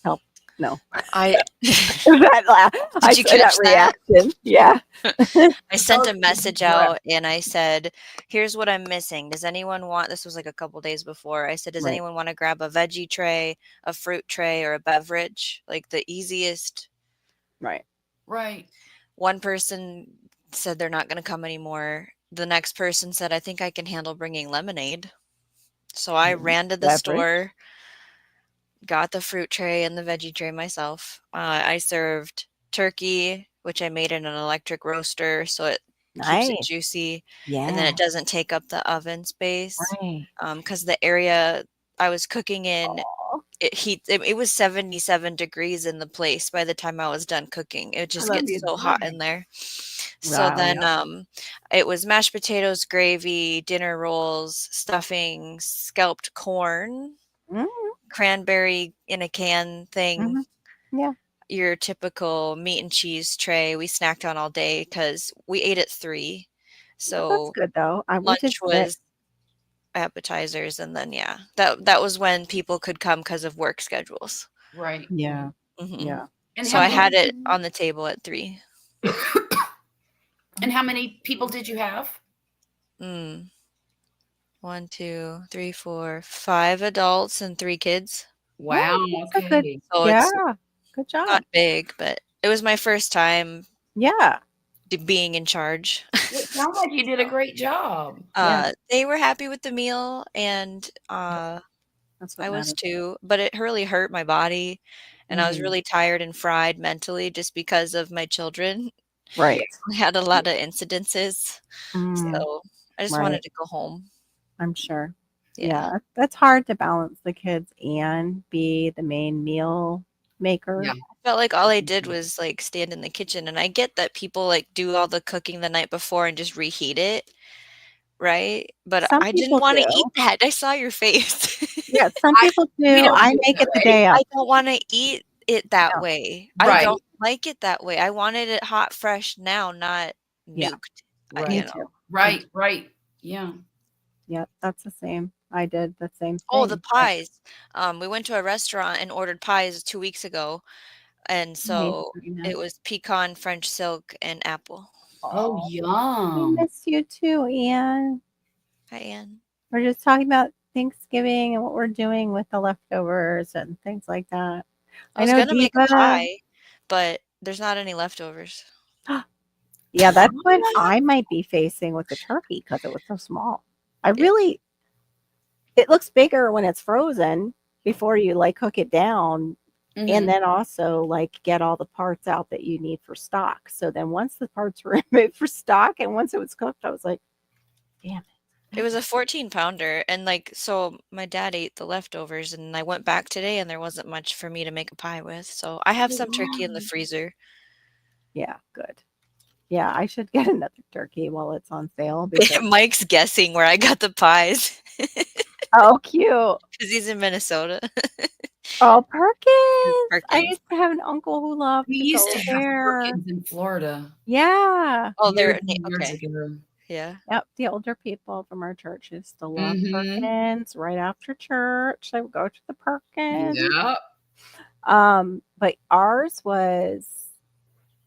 help? No. I I you saw that catch that? reaction. Yeah. I sent a Oh, message breath. out and I said, "Here's what I'm missing. Does anyone want?" This was like a couple days before. I said, "Does Right. anyone want to grab a veggie tray, a fruit tray, or a beverage? Like the easiest." Right. Right. One person said they're not going to come anymore. The next person said, "I think I can handle bringing lemonade." So I ran to the Beverage. store, got the fruit tray and the veggie tray myself. I served turkey, which I made in an electric roaster, so it keeps it Nice. juicy, Yeah. and then it doesn't take up the oven space. Right. Because the area I was cooking in, Aw, it was 77 degrees in the place by the time I was done cooking. It just that'd gets be so hot great. in there. So wow. then Yeah. it was mashed potatoes, gravy, dinner rolls, stuffing, scalped corn, Mhm, cranberry in a can thing, mhm. Yeah. your typical meat and cheese tray. We snacked on all day because we ate at 3. Well, that's So good though. We did lunch 6. was appetizers, and then, yeah, that was when people could come because of work schedules. Right. Yeah. Mhm. Yeah. And So how I many had did it you- on the table at 3. and how many people did you have? 1, 2, 3, 4, 5 adults and 3 kids. Wow. Oh, that's a good. Okay. So Yeah. it's Good job. not big, but it was my first time Yeah. being in charge. It sounds like you did a great job. Yeah. They were happy with the meal, and That's what I was matters. too, but it really hurt my body, and I was Mhm. really tired and fried mentally just because of my children. Right. We had a lot of incidences, Mm, so I just right. wanted to go home. I'm sure. Yeah. Yeah. That's hard to balance the kids and be the main meal maker. Yeah. I felt like all I did was, like, stand in the kitchen, and I get that people, like, do all the cooking the night before and just reheat it, right? But Some I didn't people wanna do. eat that. I saw your face. Yeah. Some I- people we do. don't I do it make that it the way. day of. I don't wanna eat it that No. way. I Right. don't like it that way. I wanted it hot, fresh now, not Yeah. nuked. Right. Me You know? too. Right. Right. Yeah. Yep. That's the same. I did the same Oh, the thing. pies. We went to a restaurant and ordered pies 2 weeks ago, and so Sabrina. it was pecan, French silk, and apple. Oh, Oh, we yum. miss you too, Anne. Hi, Ann. We're just talking about Thanksgiving and what we're doing with the leftovers and things like that. I I was know gonna make a Diva. pie, but there's not any leftovers. Yeah, that's what I might be facing with the turkey because it was so small. It looks bigger when it's frozen before you like cook it down Mhm. and then also like get all the parts out that you need for stock. So then once the parts were removed for stock and once it was cooked, I was like, damn it. It was a 14-pounder, and, like, so my dad ate the leftovers, and I went back today, and there wasn't much for me to make a pie with, so I have some turkey in the freezer. Yeah, good. Yeah, I should get another turkey while it's on sale because Mike's guessing where I got the pies oh cute. because he's in Minnesota. Oh, Perkins. I Perkins. used to have an uncle who loved We to used go to have there. Perkins in Florida. Yeah. Oh, they're years and years okay. ago. Yeah. Yep. The older people from our church used to love Mhm. Perkins right after church. They would go to the Perkins. Yeah. But ours was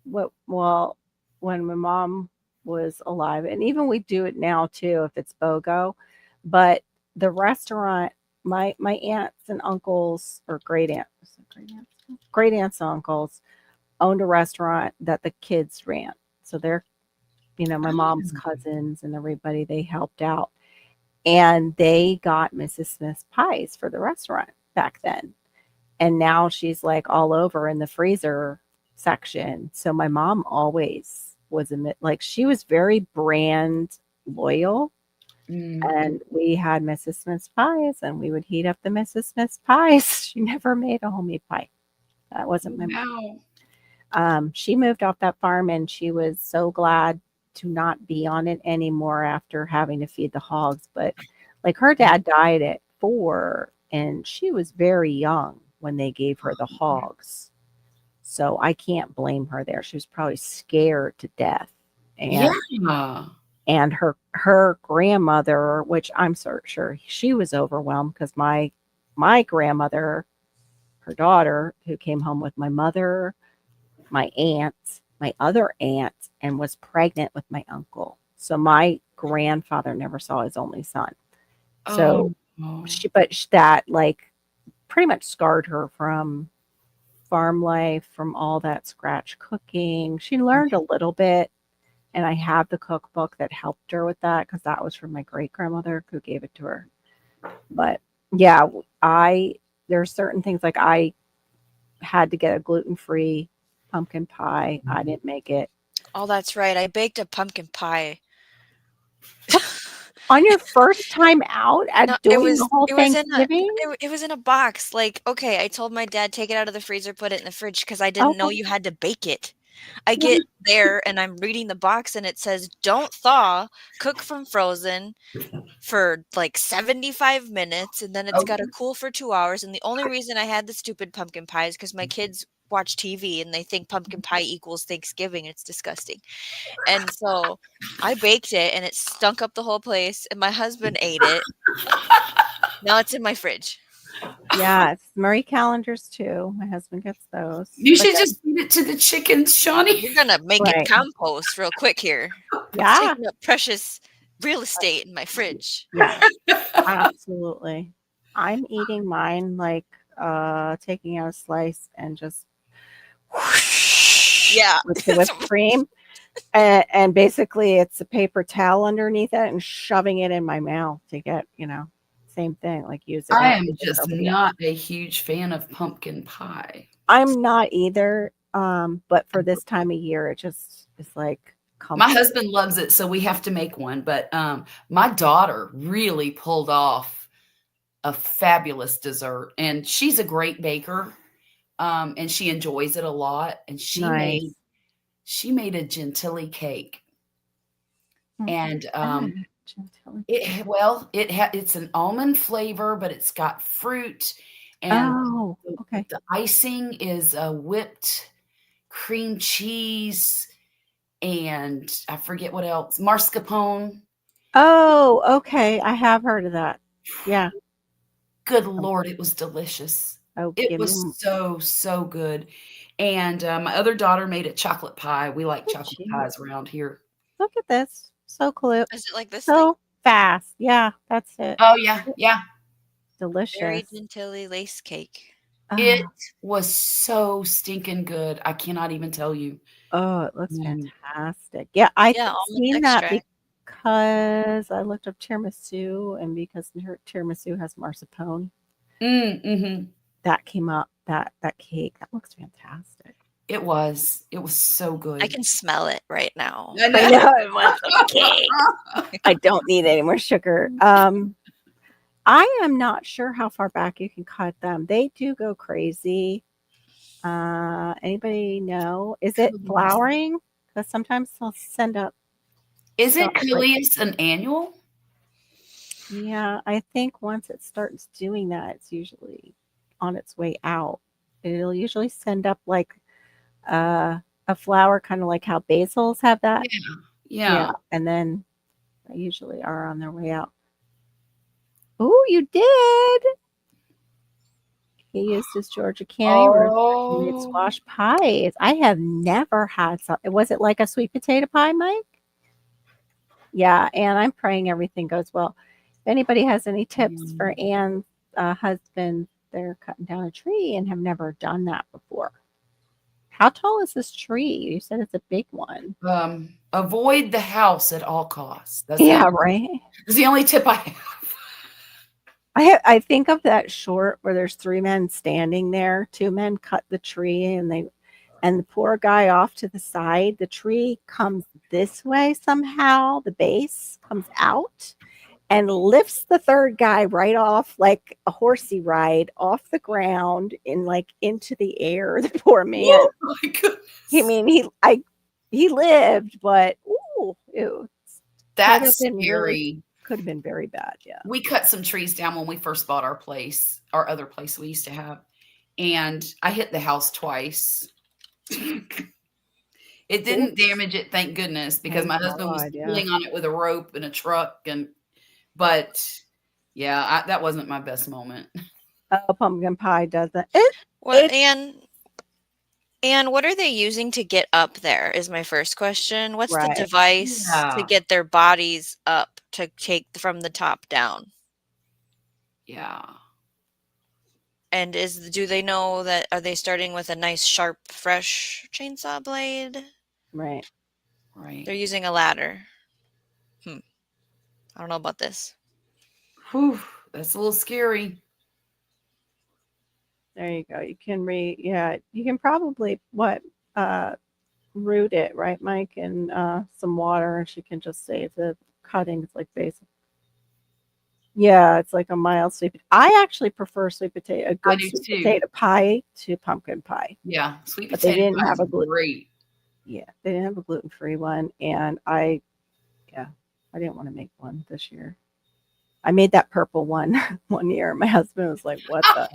when my mom was alive, and even we do it now too if it's BOGO. But the restaurant, my aunts and uncles or great aunts and uncles owned a restaurant that the kids ran. So they're my mom's cousins and everybody, they helped out. And they got Mrs. Smith's pies for the restaurant back then. And now she's like all over in the freezer section. So my mom always was like she was very brand loyal. Mm. And we had Mrs. Smith's pies and we would heat up the Mrs. Smith's pies. She never made a homemade pie. That wasn't my mom. Wow. She moved off that farm and she was so glad to not be on it anymore after having to feed the hogs. But like her dad died at 4 and she was very young when they gave her the hogs. So I can't blame her there. She was probably scared to death. Yeah. And her grandmother, which I'm sure she was overwhelmed because my grandmother, her daughter, who came home with my mother, my aunts, my other aunt, and was pregnant with my uncle. So my grandfather never saw his only son. So Oh. that like pretty much scarred her from farm life, from all that scratch cooking. She learned a little bit, and I have the cookbook that helped her with that because that was from my great grandmother who gave it to her. But yeah, there's certain things like I had to get a gluten-free pumpkin pie. I didn't make it. Oh, that's right. I baked a pumpkin pie. On your first time out at No, doing the whole it was in a Thanksgiving? it was in a box. Like, okay, I told my dad take it out of the freezer, put it in the fridge because I didn't know Okay. you had to bake it. I get there and I'm reading the box and it says, "Don't thaw, cook from frozen for like 75 minutes, and then it's got to cool for 2 hours." And the only reason I had the stupid pumpkin pie is because my kids watch TV and they think pumpkin pie equals Thanksgiving. It's disgusting. And so I baked it and it stunk up the whole place, and my husband ate it. Now it's in my fridge. Yes, Marie calendars too. My husband gets those. You But should just feed it to the chickens, Shawnee. You're gonna make Right. it compost real quick here. It's yeah, taking up precious real estate in my fridge. yeah, absolutely. I'm eating mine like taking out a slice and just Yeah. with the whipped cream. And basically it's a paper towel underneath it and shoving it in my mouth to get, same thing, like use it. I up am with just somebody not a huge fan of pumpkin pie. I'm not either. But for this time of year, it just is like My comfort. husband loves it, so we have to make one. But my daughter really pulled off a fabulous dessert, and she's a great baker, and she enjoys it a lot. And Nice. she made a Gentilly cake, and Chantilly. it's an almond flavor, but it's got fruit, and Oh, okay. the icing is whipped cream cheese, and I forget what else, mascarpone. Oh, okay. I have heard of that. Yeah. Good Lord, it was delicious. Oh, It give me was so good. And my other daughter made a chocolate pie. We like Oh, chocolate gee. pies around here. Look at this. So close. Is it like this thing? So fast. Yeah, that's it. Oh yeah, yeah. Very Delicious. Gentilly lace cake. It Oh, was so stinking good. I cannot even tell you. it looks Mm. fantastic. Yeah, I Yeah, almond seen that extract. because I looked up tiramisu, and because her tiramisu has mascarpone, Mm-hmm. that came up. That cake that looks fantastic. It was so good. I can smell it right now. I know I want some cake. I don't need any more sugar. I am not sure how far back you can cut them. They do go crazy. Anybody know? Is it flowering? Because sometimes they'll send up. Is it Like- Calius an annual? Yeah, I think once it starts doing that, it's usually on its way out. It'll usually send up like a flower, kind of like how basils have that. Yeah. And then they usually are on their way out. Oh, you did. He used his Georgia candy and made squash pies. I have never had some. Was it like a sweet potato pie, Mike? Yeah, and I'm praying everything goes well. If anybody has any tips for Ann's husband, they're cutting down a tree and have never done that before. How tall is this tree? You said it's a big one. Avoid the house at all costs. That's Right. That's the only tip I have. I think of that short where there's 3 men standing there. 2 men cut the tree, and the poor guy off to the side. The tree comes this way somehow. The base comes out and lifts the third guy right off, like a horsey ride, off the ground and like into the air. The poor man. Oh my goodness. I mean, he lived, but That's been scary. could have been very bad. Yeah. We cut some trees down when we first bought our other place we used to have. And I hit the house twice. It didn't damage it, thank goodness, because my Thank husband was God, yeah. pulling on it with a rope in a truck, but yeah, that wasn't my best moment. Oh, pumpkin pie doesn't. What It's and what are they using to get up there is my first question. What's the right. device to Yeah. get their bodies up to take from the top down? Yeah. And do they know that are they starting with a nice sharp fresh chainsaw blade? Right. Right. They're using a ladder. I don't know about this. Whew, that's a little scary. There you go. You can you can probably root it, right, Mike, in some water, and she can just save the cuttings like basic. Yeah, it's like a mild sweet. I actually prefer a I good do sweet too. potato pie to pumpkin pie. Yeah, sweet But they potato didn't pie have is a great. Yeah, they didn't have a gluten-free one, and yeah, I didn't want to make one this year. I made that purple one one year. My husband was like, "What the?"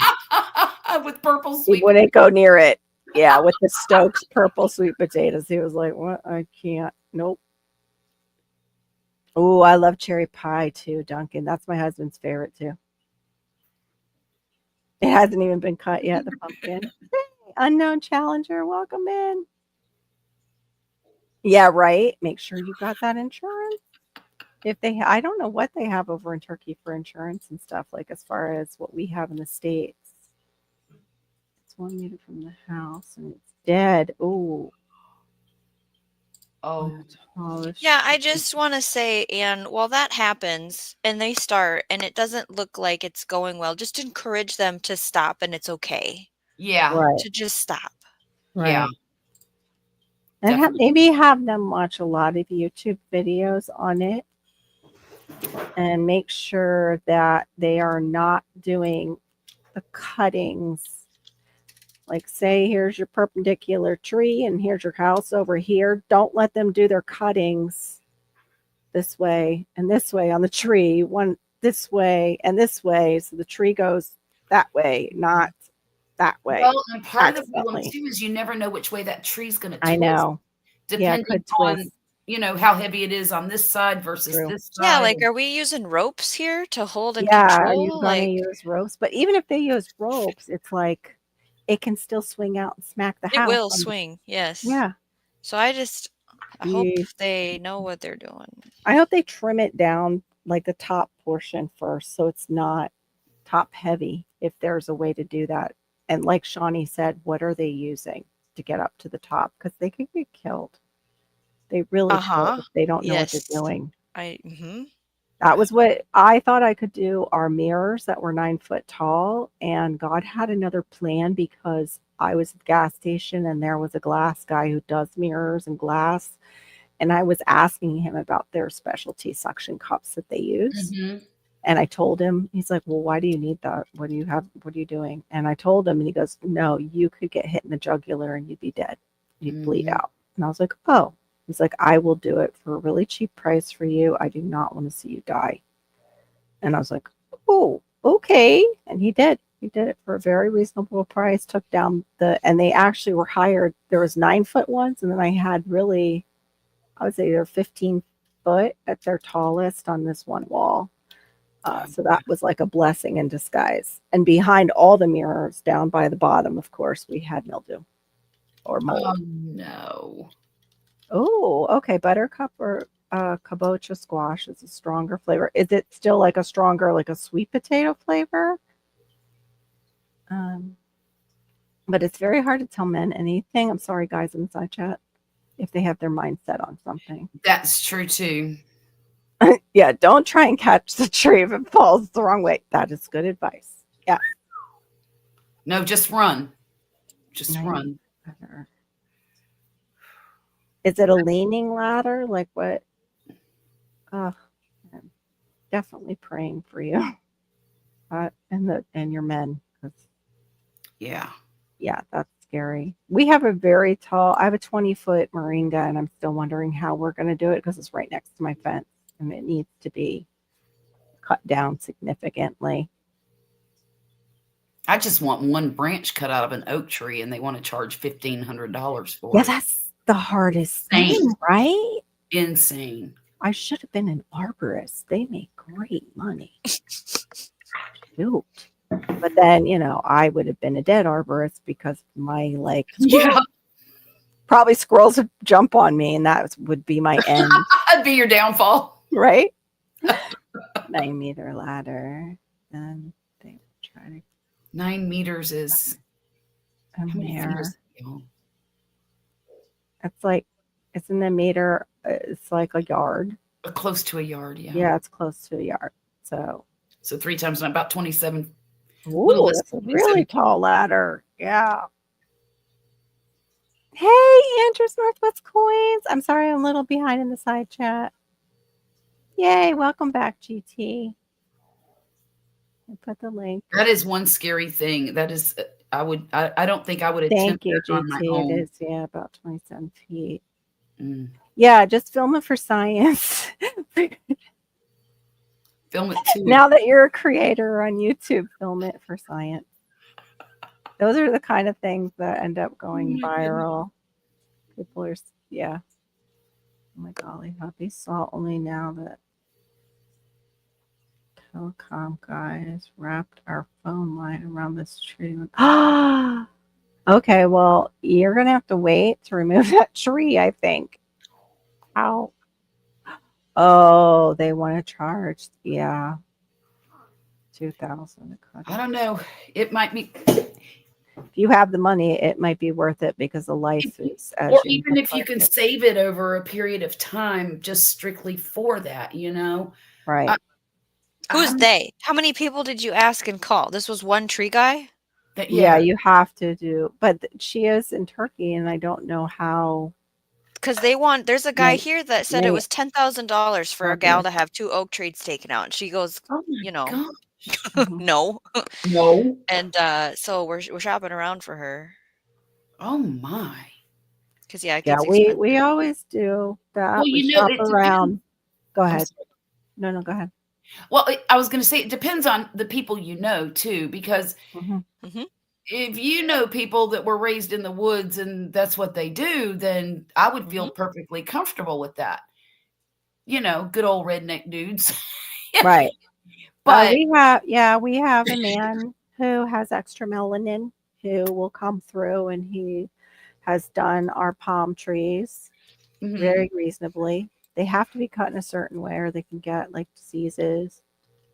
With purple He sweet wouldn't go near it. Yeah, with the Stokes purple sweet potatoes. He was like, "What? I can't. Nope." Oh, I love cherry pie too, Duncan. That's my husband's favorite too. It hasn't even been cut yet, the pumpkin. Hey, unknown challenger, welcome in. Yeah, right. Make sure you got that insurance. If they, I don't know what they have over in Turkey for insurance and stuff, like as far as what we have in the States. It's 1 meter from the house and it's dead. Ooh. Oh, Yeah, I just want to say, and while that happens and they start and it doesn't look like it's going well, just encourage them to stop and it's okay yeah. Right, to just stop. Yeah. right. And Definitely. maybe have them watch a lot of YouTube videos on it and make sure that they are not doing the cuttings. Like, say, here's your perpendicular tree and here's your house over here. Don't let them do their cuttings this way and this way on the tree, one this way and this way. So the tree goes that way, not that way. Well, and part of the problem Accidentally. too is you never know which way that tree's going to I twist, know. Yeah, depending could on, twist. how heavy it is on this side versus True. this Yeah, side. like are we using ropes here to hold and Yeah, are you control? gonna Like use ropes? But even if they use ropes, it's like it can still swing out and smack the it house. will swing, yes. Yeah. So I hope You, they know what they're doing. I hope they trim it down like the top portion first so it's not top heavy if there's a way to do that. And like Shawnee said, what are they using to get up to the top? Because they could get killed. They really could if they don't know what they're Yes. doing. Mhm. That was what I thought I could do, are mirrors that were 9 foot tall. And God had another plan because I was at the gas station and there was a glass guy who does mirrors and glass. And I was asking him about their specialty suction cups that they use. Mhm. And I told him, he's like, "Well, why do you need that? What do you have? What are you doing?" And I told him, and he goes, "No, you could get hit in the jugular and you'd be dead. You'd bleed Mhm. out." And I was like, "Oh." He's like, "I will do it for a really cheap price for you. I do not want to see you die." And I was like, "Oh, okay." And he did. He did it for a very reasonable price, took down and they actually were hired. There was 9 foot ones, and then I had really, I would say they're 15 foot at their tallest on this one wall. So that was like a blessing in disguise. And behind all the mirrors, down by the bottom, of course, we had mildew or Oh mold. no. Oh, okay. Buttercup or kabocha squash is a stronger flavor. Is it still like a stronger, like a sweet potato flavor? But it's very hard to tell men anything. I'm sorry, guys in the side chat, if they have their mind set on something. That's true too. Yeah, don't try and catch the tree if it falls the wrong way. That is good advice. Yeah. No, just run. Just Right. run. Is it a leaning ladder? Like what? I'm definitely praying for you and your men. 'Cause, Yeah. yeah, that's scary. We have I have a 20-foot moringa, and I'm still wondering how we're going to do it because it's right next to my fence, and it needs to be cut down significantly. I just want one branch cut out of an oak tree, and they want to charge $1,500 for Yeah, it. that's the hardest Insane. thing, right? Insane. I should have been an arborist. They make great money. Shoot. But then, I would have been a dead arborist because my Yeah, probably squirrels would jump on me and that would be my end, that'd be your downfall. right? 9-meter ladder. Then they would try to 9 meters is come how many feet there. is that, y'all? It's in a meter. It's like a yard. Close to a yard, yeah. Yeah, it's close to a yard. So, So 3 times 9, about 27. ooh, less that's a than really 27. tall ladder. Yeah. Hey, Andrews Northwest Coins. I'm sorry I'm a little behind in the side chat. Yay, welcome back, GT. I put the link. That is one scary thing. That is, I don't think I would Thank attempt you, that on my GT. own. It is, about 27 feet. Mm. Yeah, just film it for science. Film it too. Now that you're a creator on YouTube, film it for science. Those are the kind of things that end up going my viral. People are, yeah. Oh my golly, happy saw only now that telecom guys wrapped our phone line around this tree. Ah, okay. Well, you're gonna have to wait to remove that tree, I think. How? Oh, they want to charge. Yeah, 2,000. I don't know. It might be, If you have the money, it might be worth it because the license. or even if you can save it over a period of time, just strictly for that, Right. Who's they? How many people did you ask and call? This was one tree guy? That, Yeah, you have to do, but she is in Turkey, and I don't know how. Because there's a guy Right, here that said right. it was $10,000 for a Okay. gal to have 2 oak trees taken out. And she goes, Oh my gosh. Mhm. no. No. And so we're shopping around for her. Oh my. Because, yeah, it Yeah, gets we expensive. always do that. Well, We it shop depends. around. Go I'm ahead. sorry. No, go ahead. Well, I was going to say it depends on the people you know too, because Mhm. if you know people that were raised in the woods and that's what they do, then I would feel perfectly comfortable with that. Good old redneck dudes. Right. But we have a man who has extra melanin who will come through, and he has done our palm trees mhm, very reasonably. They have to be cut in a certain way, or they can get like diseases,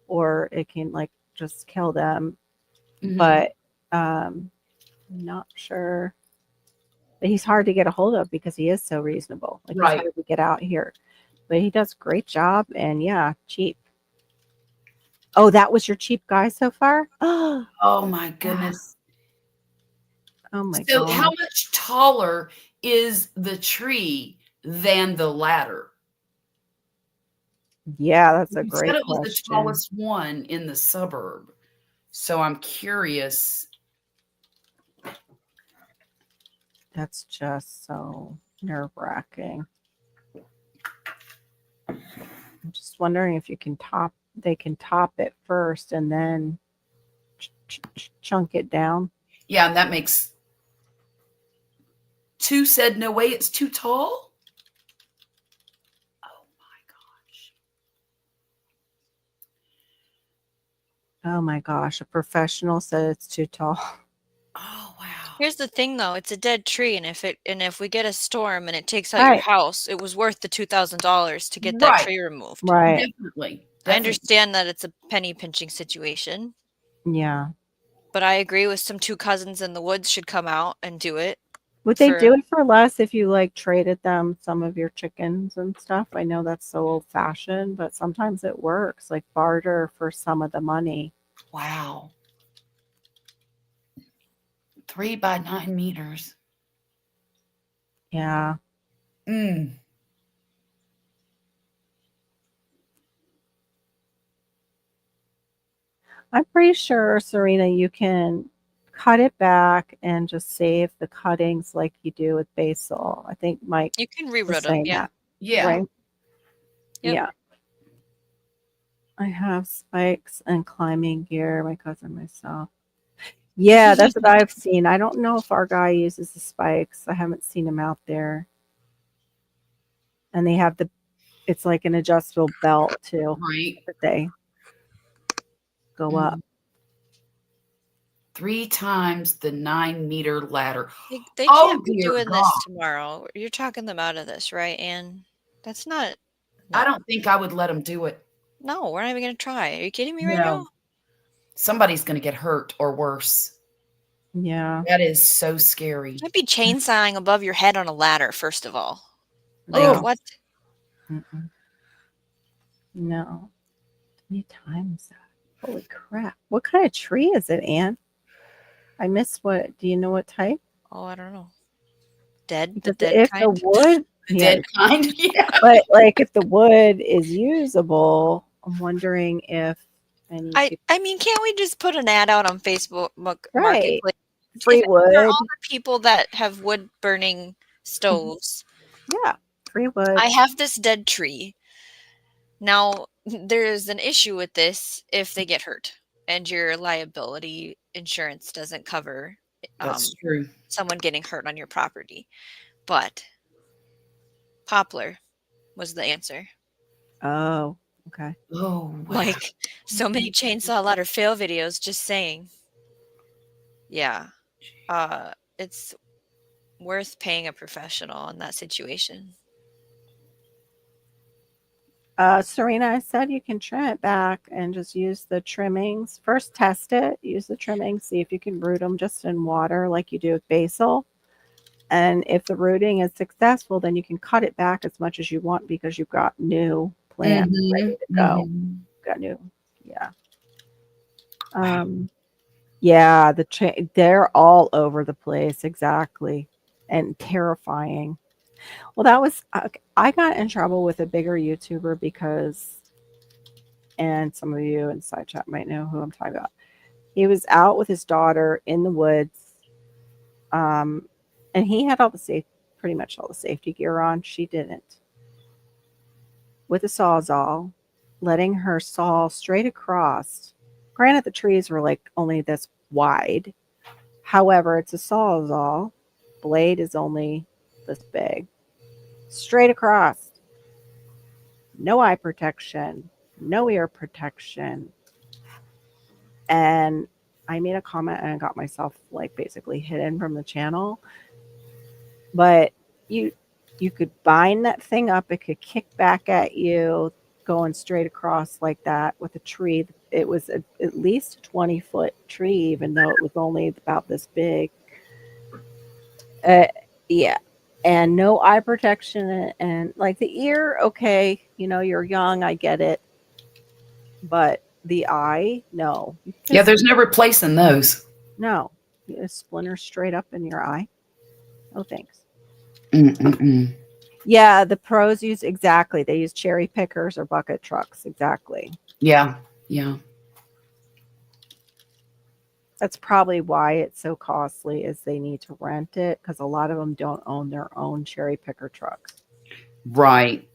or it can like just kill them. mhm. But I'm not sure. But he's hard to get a hold of because he is so reasonable. Like Right. he's hard to get out here. But he does a great job, and yeah, cheap. Oh, that was your cheap guy so far? Oh, Oh my goodness. oh my So god. how much taller is the tree than the ladder? Yeah, that's a You great said it was the question. tallest one in the suburb. So I'm curious. That's just so nerve-wracking. I'm just wondering if they can top it first and then chunk it down. Yeah, and that makes 2 said no way, it's too tall. Oh my Oh my gosh, a professional said it's too tall. Oh wow. Here's the thing, though. It's a dead tree, and if we get a storm and it takes out your Right. house, it was worth the $2,000 to get that Right. tree removed. Right. Definitely. I understand that it's a penny pinching situation, Yeah. but I agree with some 2 cousins in the woods should come out and do it. Would they for- do it for less if you like traded them some of your chickens and stuff? I know that's so old fashioned, but sometimes it works, like barter for some of the money. Wow. 3 by 9 meters. Yeah. Mm. I'm pretty sure, Serena, you can cut it back and just save the cuttings like you do with basil. I think Mike You can was reroute them, saying yeah. that, Yeah. right? Yep. Yeah. I have spikes and climbing gear, my cousin, myself. Yeah, that's what I've seen. I don't know if our guy uses the spikes. I haven't seen him out there. And they have it's like an adjustable belt too Right. that they go up. 3 times the 9-meter ladder. They Oh, can't be dear doing God. this tomorrow. You're talking them out of this, right, Anne? That's not. I No. don't think I would let them do it. No, we're not even going to try. Are you kidding me right No. now? Somebody's going to get hurt or worse. Yeah. That is so scary. I'd be chainsawing above your head on a ladder, first of all. Like, Yeah. what? Mm-mm. No. 3 times that. Holy crap. What kind of tree is it, Anne? I missed what. Do you know what type? Oh, I don't know. The Because dead if kind? the wood, The yeah, dead kind. Yeah. but like if the wood is usable, I'm wondering if any I mean, can't we just put an ad out on Facebook right Marketplace? free If wood. all the people that have wood burning stoves. Yeah, free wood. I have this dead tree. Now, there is an issue with this if they get hurt and your liability insurance doesn't cover That's true. someone getting hurt on your property. But poplar was the answer. Oh, okay. Oh, wow. Like so many chainsaw ladder fail videos just saying. Yeah. It's worth paying a professional in that situation. Serena, I said you can trim it back and just use the trimmings. First, test it. Use the trimmings. See if you can root them just in water like you do with basil. And if the rooting is successful, then you can cut it back as much as you want because you've got new plants ready to go. Got new, yeah. Yeah, they're all over the place, exactly, and terrifying. Well, that was I got in trouble with a bigger YouTuber because, and some of you in side chat might know who I'm talking about. He was out with his daughter in the woods, and he had pretty much all the safety gear on. She didn't. With a sawzall, letting her saw straight across. Granted, the trees were like only this wide. However, it's a sawzall. Blade is only this big. Straight across. No eye protection. No ear protection. And I made a comment and I got myself like basically hidden from the channel. But you could bind that thing up. It could kick back at you going straight across like that with a tree. It was at least a 20-foot tree, even though it was only about this big. Yeah. And no eye protection and like the ear, okay, you're young, I get it. But the eye, no. Yeah, there's no replacing those. No. You splinter straight up in your eye. No thanks. Mm-mm-mm. Yeah, the pros use exactly. They use cherry pickers or bucket trucks. Exactly. Yeah. Yeah. That's probably why it's so costly is they need to rent it because a lot of them don't own their own cherry picker trucks. Right.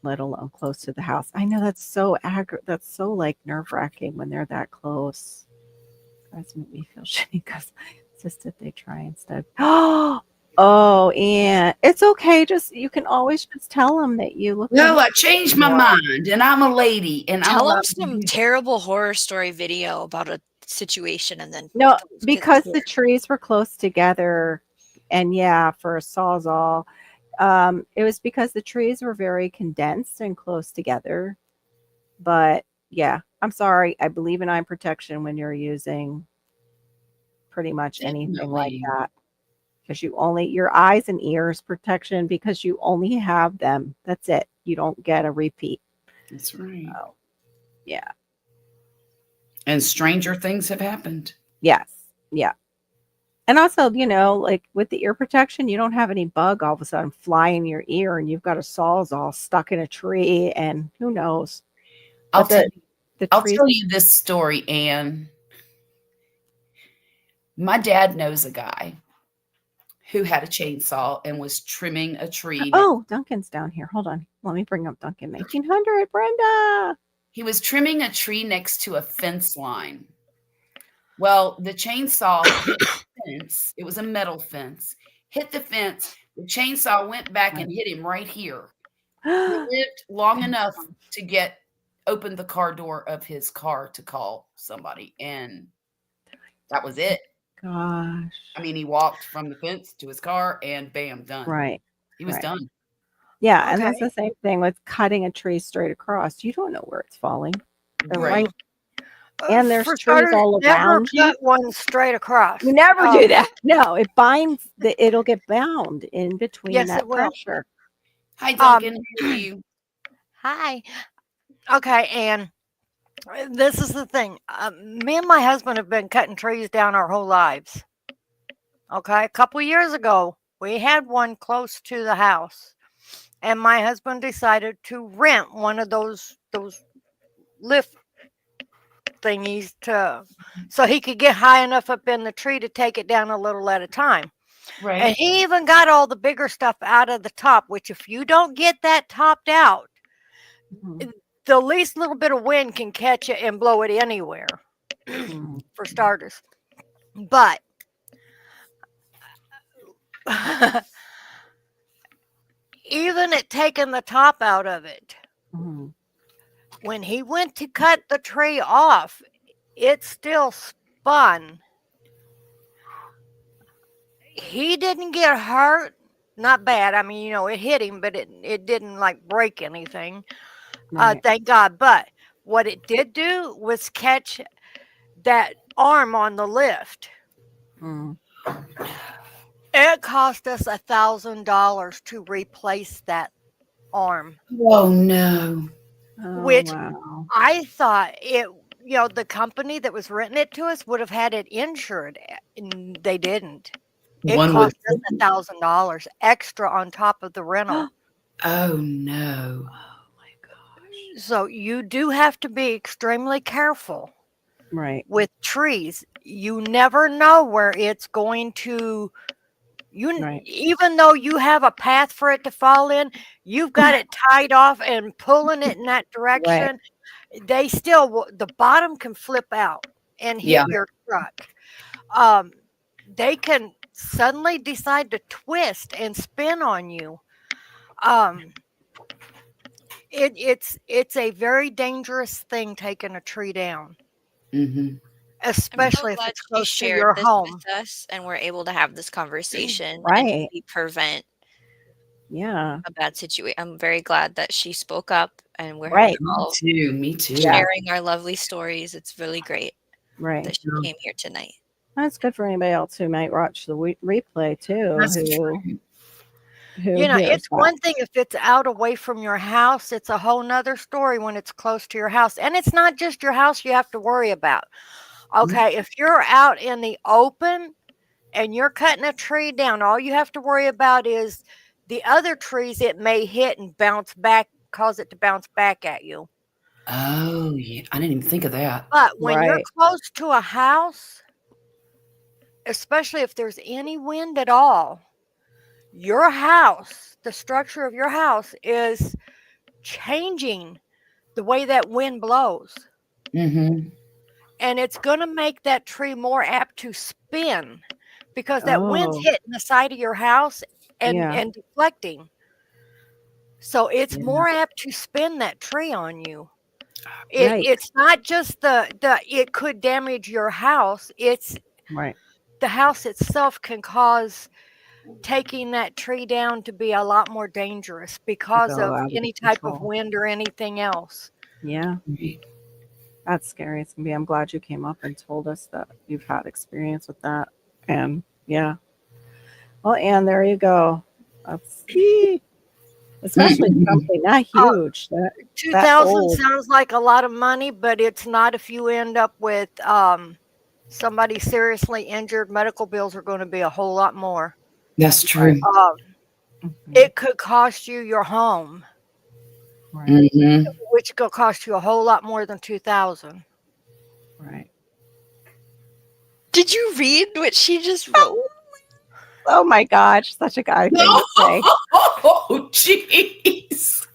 Let alone close to the house. I know that's so that's so like nerve-wracking when they're that close. Guys make me feel shitty because it's just that they try instead. Oh, and it's okay. You can always just tell them that you look. No, I changed my mind, and I'm a lady, and Tell I'm them some terrible horror story video about a situation, and then no, because the trees were close together, and yeah, for a sawzall, it was because the trees were very condensed and close together. But yeah, I'm sorry. I believe in eye protection when you're using pretty much anything like that. Because your eyes and ears protection because you only have them. That's it. You don't get a repeat. That's right. So, yeah. And stranger things have happened. Yes. Yeah. And also, like with the ear protection, you don't have any bug all of a sudden fly in your ear and you've got a sawzall stuck in a tree and who knows. I'll tell trees- you this story, Anne. My dad knows a guy who had a chainsaw and was trimming a tree. Oh, Duncan's down here. Hold on. Let me bring up Duncan. 1900, Brenda. He was trimming a tree next to a fence line Well, the chainsaw hit the fence. It was a metal fence. Hit the fence. The chainsaw went back and hit him right here. He lived long enough to open the car door of his car to call somebody, and that was it. Gosh. I mean, he walked from the fence to his car, and bam, done. Right. He was right. done. Yeah, and that's Okay. the same thing with cutting a tree straight across. You don't know where it's falling. They're Right. And there's For trees starters, all never around you. cut one straight across. You never Um, do that. No, it binds it'll get bound in between Yes, that it will. pressure. Hi, Duncan. How are you? Hi. Okay, and this is the thing. Me and my husband have been cutting trees down our whole lives. Okay, a couple years ago, we had one close to the house, and my husband decided to rent one of those lift thingies so he could get high enough up in the tree to take it down a little at a time. And Right. he even got all the bigger stuff out of the top, which if you don't get that topped out, Mhm. the least little bit of wind can catch it and blow it anywhere, Mhm. for starters. But even at taking the top out of it, Mhm. when he went to cut the tree off, it still spun. He didn't get hurt. Not bad. I mean, it hit him, but it didn't like break anything. Right. Thank God. But what it did do was catch that arm on the lift. Mm. It cost us $1,000 to replace that arm, Oh no. Oh, which wow. I thought the company that was renting it to us would have had it insured, and they didn't. It One would. cost us $1,000 extra on top of the rental. Oh no. Oh my gosh. So you do have to be extremely careful Right. with trees. You never know where it's going to. Right. Even though you have a path for it to fall in, you've got it tied off and pulling it in that direction. They still the bottom can flip out and hit Yeah. your truck. They can suddenly decide to twist and spin on you. It's a very dangerous thing taking a tree down, Mm-hmm. especially if glad it's she close to shared your this home. with us and we're able to have this conversation and Right. maybe prevent Yeah. a bad situation. I'm very glad that she spoke up and we're Right. all Me too. Yeah. sharing our lovely stories. It's really great Right. that she came here tonight. That's good for anybody else who might watch the replay too. That's Who true. hears It's that. one thing if it's out away from your house. It's a whole nother story when it's close to your house. And it's not just your house you have to worry about. Okay, if you're out in the open and you're cutting a tree down, all you have to worry about is the other trees it may hit and bounce back, cause it to bounce back at you. Oh yeah. I didn't even think of that. But when you're Right. close to a house, especially if there's any wind at all, your house, the structure of your house is changing the way that wind blows. Mm-hmm. And it's going to make that tree more apt to spin because that wind's Oh. hitting the side of your house and, Yeah. and deflecting. So it's Yeah. more apt to spin that tree on you. Yikes. It's not just it could damage your house. It's Right. the house itself can cause taking that tree down to be a lot more dangerous because go of out of any type of control. wind or anything else. Yeah. That's scary. It's gonna be. I'm glad you came up and told us that you've had experience with that. And yeah. Well, and there you go. That's especially something not huge. That 2,000 old. sounds like a lot of money, but it's not if you end up with somebody seriously injured. Medical bills are going to be a whole lot more. That's true. Mhm. It could cost you your home, Right. Mm-hmm. which could cost you a whole lot more than 2,000. Right. Did you read what she just wrote? Oh my gosh, such a guy thing to say. Oh, jeez.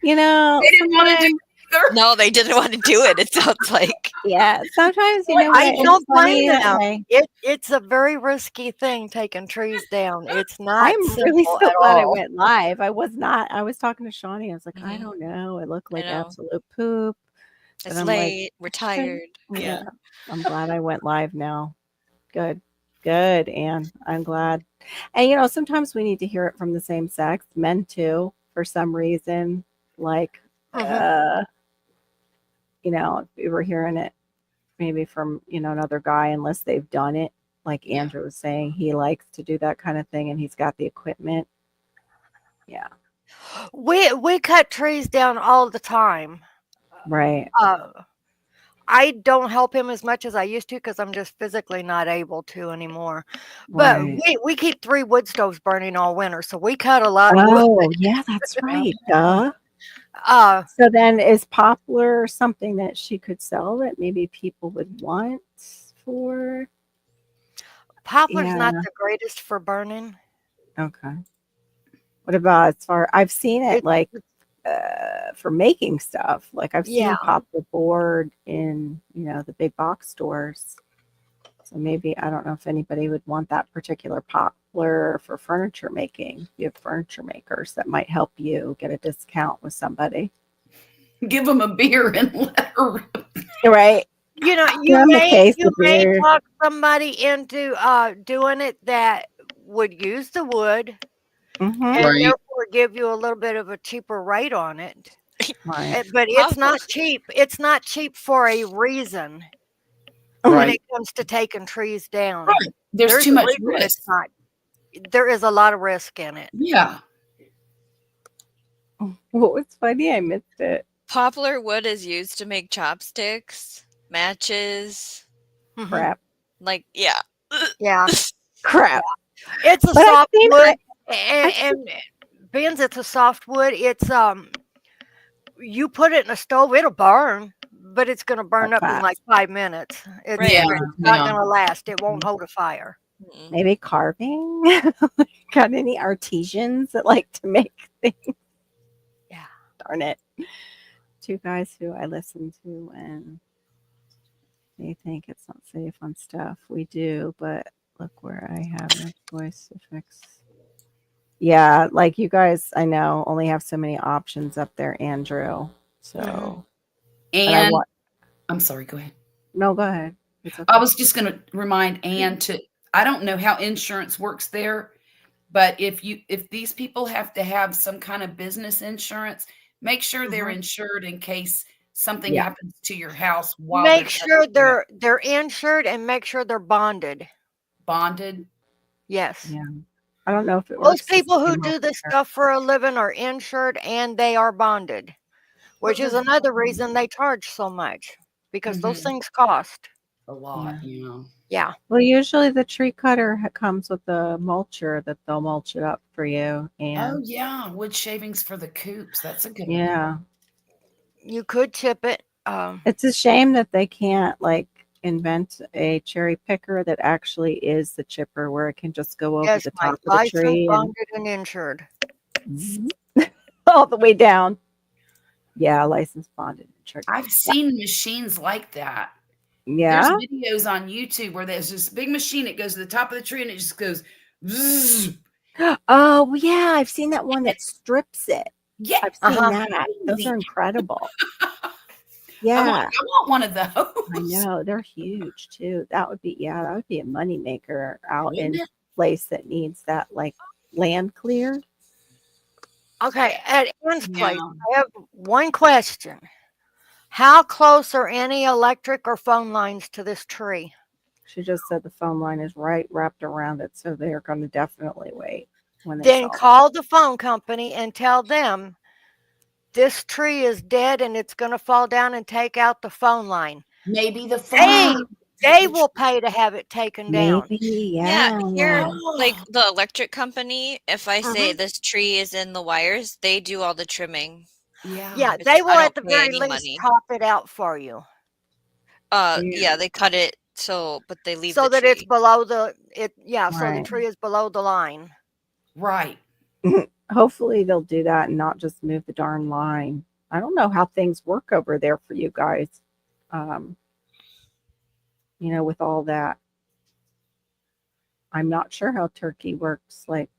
You know, They didn't want to do either. No, they didn't want to do it. It sounds like. Yeah, sometimes you Like, know I what, don't it's funny blame that them. way. It's a very risky thing taking trees down. It's not I'm really simple so at glad I all. went live. I was not. I was talking to Shawnee. I was like, I Mhm. don't know. It looked I like know. absolute poop. But It's I'm like, late. We're okay. tired. Yeah. I'm glad I went live now. Good. Good, Anne. I'm glad. And sometimes we need to hear it from the same sex, men too, for some reason. Like, Mhm. if we were hearing it maybe from, another guy, unless they've done it. Like Yeah. Andrew was saying, he likes to do that kind of thing and he's got the equipment. Yeah. We cut trees down all the time. Right. I don't help him as much as I used to because I'm just physically not able to anymore. But Right. we keep 3 wood stoves burning all winter, so we cut a lot of wood. Oh, yeah, that's right. Duh. Uh, So then is poplar something that she could sell that maybe people would want for? poplar's Yeah. not the greatest for burning. Okay. What about as far I've seen it It, like for making stuff. Like I've yeah, seen poplar board in, the big box stores. So maybe I don't know if anybody would want that particular poplar for furniture making. You have furniture makers that might help you get a discount with somebody. Give them a beer and let her rip. Right. you know, Give 'em a case you of may beer. talk somebody into doing it that would use the wood Mm-hmm. and Right. therefore give you a little bit of a cheaper rate on it. Right. But it's Poplar. not cheap. It's not cheap for a reason when Right. it comes to taking trees down. Right. There's too a much reason risk. it's not. There is a lot of risk in it. Yeah. What was funny? I missed it. Poplar wood is used to make chopsticks, matches. Mhm. Crap. Like, yeah. Yeah, Crap. it's a But I've soft seen wood, I've and being it's a soft wood, it's you put it in a stove, it'll burn, but it's going to burn up in fast. like 5 minutes. It's Right, Yeah. right. not Yeah. going to last. It won't hold a fire. Mm-mm. Maybe carving. Got any artisans that like to make things? Yeah. Darn it. 2 guys who I listen to and they think it's not safe on stuff. We do, but look where I have no choice to fix. Yeah, like you guys, I know, only have so many options up there, Andrew. So, but I And want. I'm sorry, go ahead. No, go ahead. It's okay. I was just going to remind Ann to, I don't know how insurance works there, but if these people have to have some kind of business insurance, make sure they're insured in case something Yeah. happens to your house while Make they're sure cutting it. they're insured and make sure they're bonded. Bonded. Yes. Yeah. I don't know if it Most works the people who same do over this there. stuff for a living are insured and they are bonded, which is another reason they charge so much because those Mhm. things cost. A lot, you know. Yeah. Well, usually the tree cutter comes with the mulcher that they'll mulch it up for you. Oh And yeah, wood shavings for the coops. That's a good idea. yeah, You could chip it. it's a shame that they can't like invent a cherry picker that actually is the chipper where it can just go over Yes, the my top of the licensed, tree and bonded, and insured. all the way down. Yeah, licensed bonded insured. I've seen machines like that. Yeah. There's videos on YouTube where there's this big machine. It goes to the top of the tree and it just goes. Zzz. Oh, yeah. I've seen that one that strips it. Yeah. I've seen Uh-huh. that. Those are incredible. I'm Yeah. like, I want one of those. I know. They're huge too. That would be a money maker out Wouldn't in it? place that needs that like land clear. Okay, at Ann's place, Yeah. I have one question. How close are any electric or phone lines to this tree? She just said the phone line is right wrapped around it, so they're going to definitely wait when they Then sell it. call the phone company and tell them this tree is dead and it's going to fall down and take out the phone line. Maybe the They phone. they will pay to have it taken down. Maybe, Yeah, here, yeah. like the electric company, if I say Mhm. this tree is in the wires, they do all the trimming. Yeah. Yeah, It's- they will I at the don't pay very any least money. top it out for you Yeah, they cut it but they leave so the that tree. it's below the so the Right. tree is below the line. Right. Hopefully they'll do that and not just move the darn line. I don't know how things work over there for you guys. With all that. I'm not sure how Turkey works, like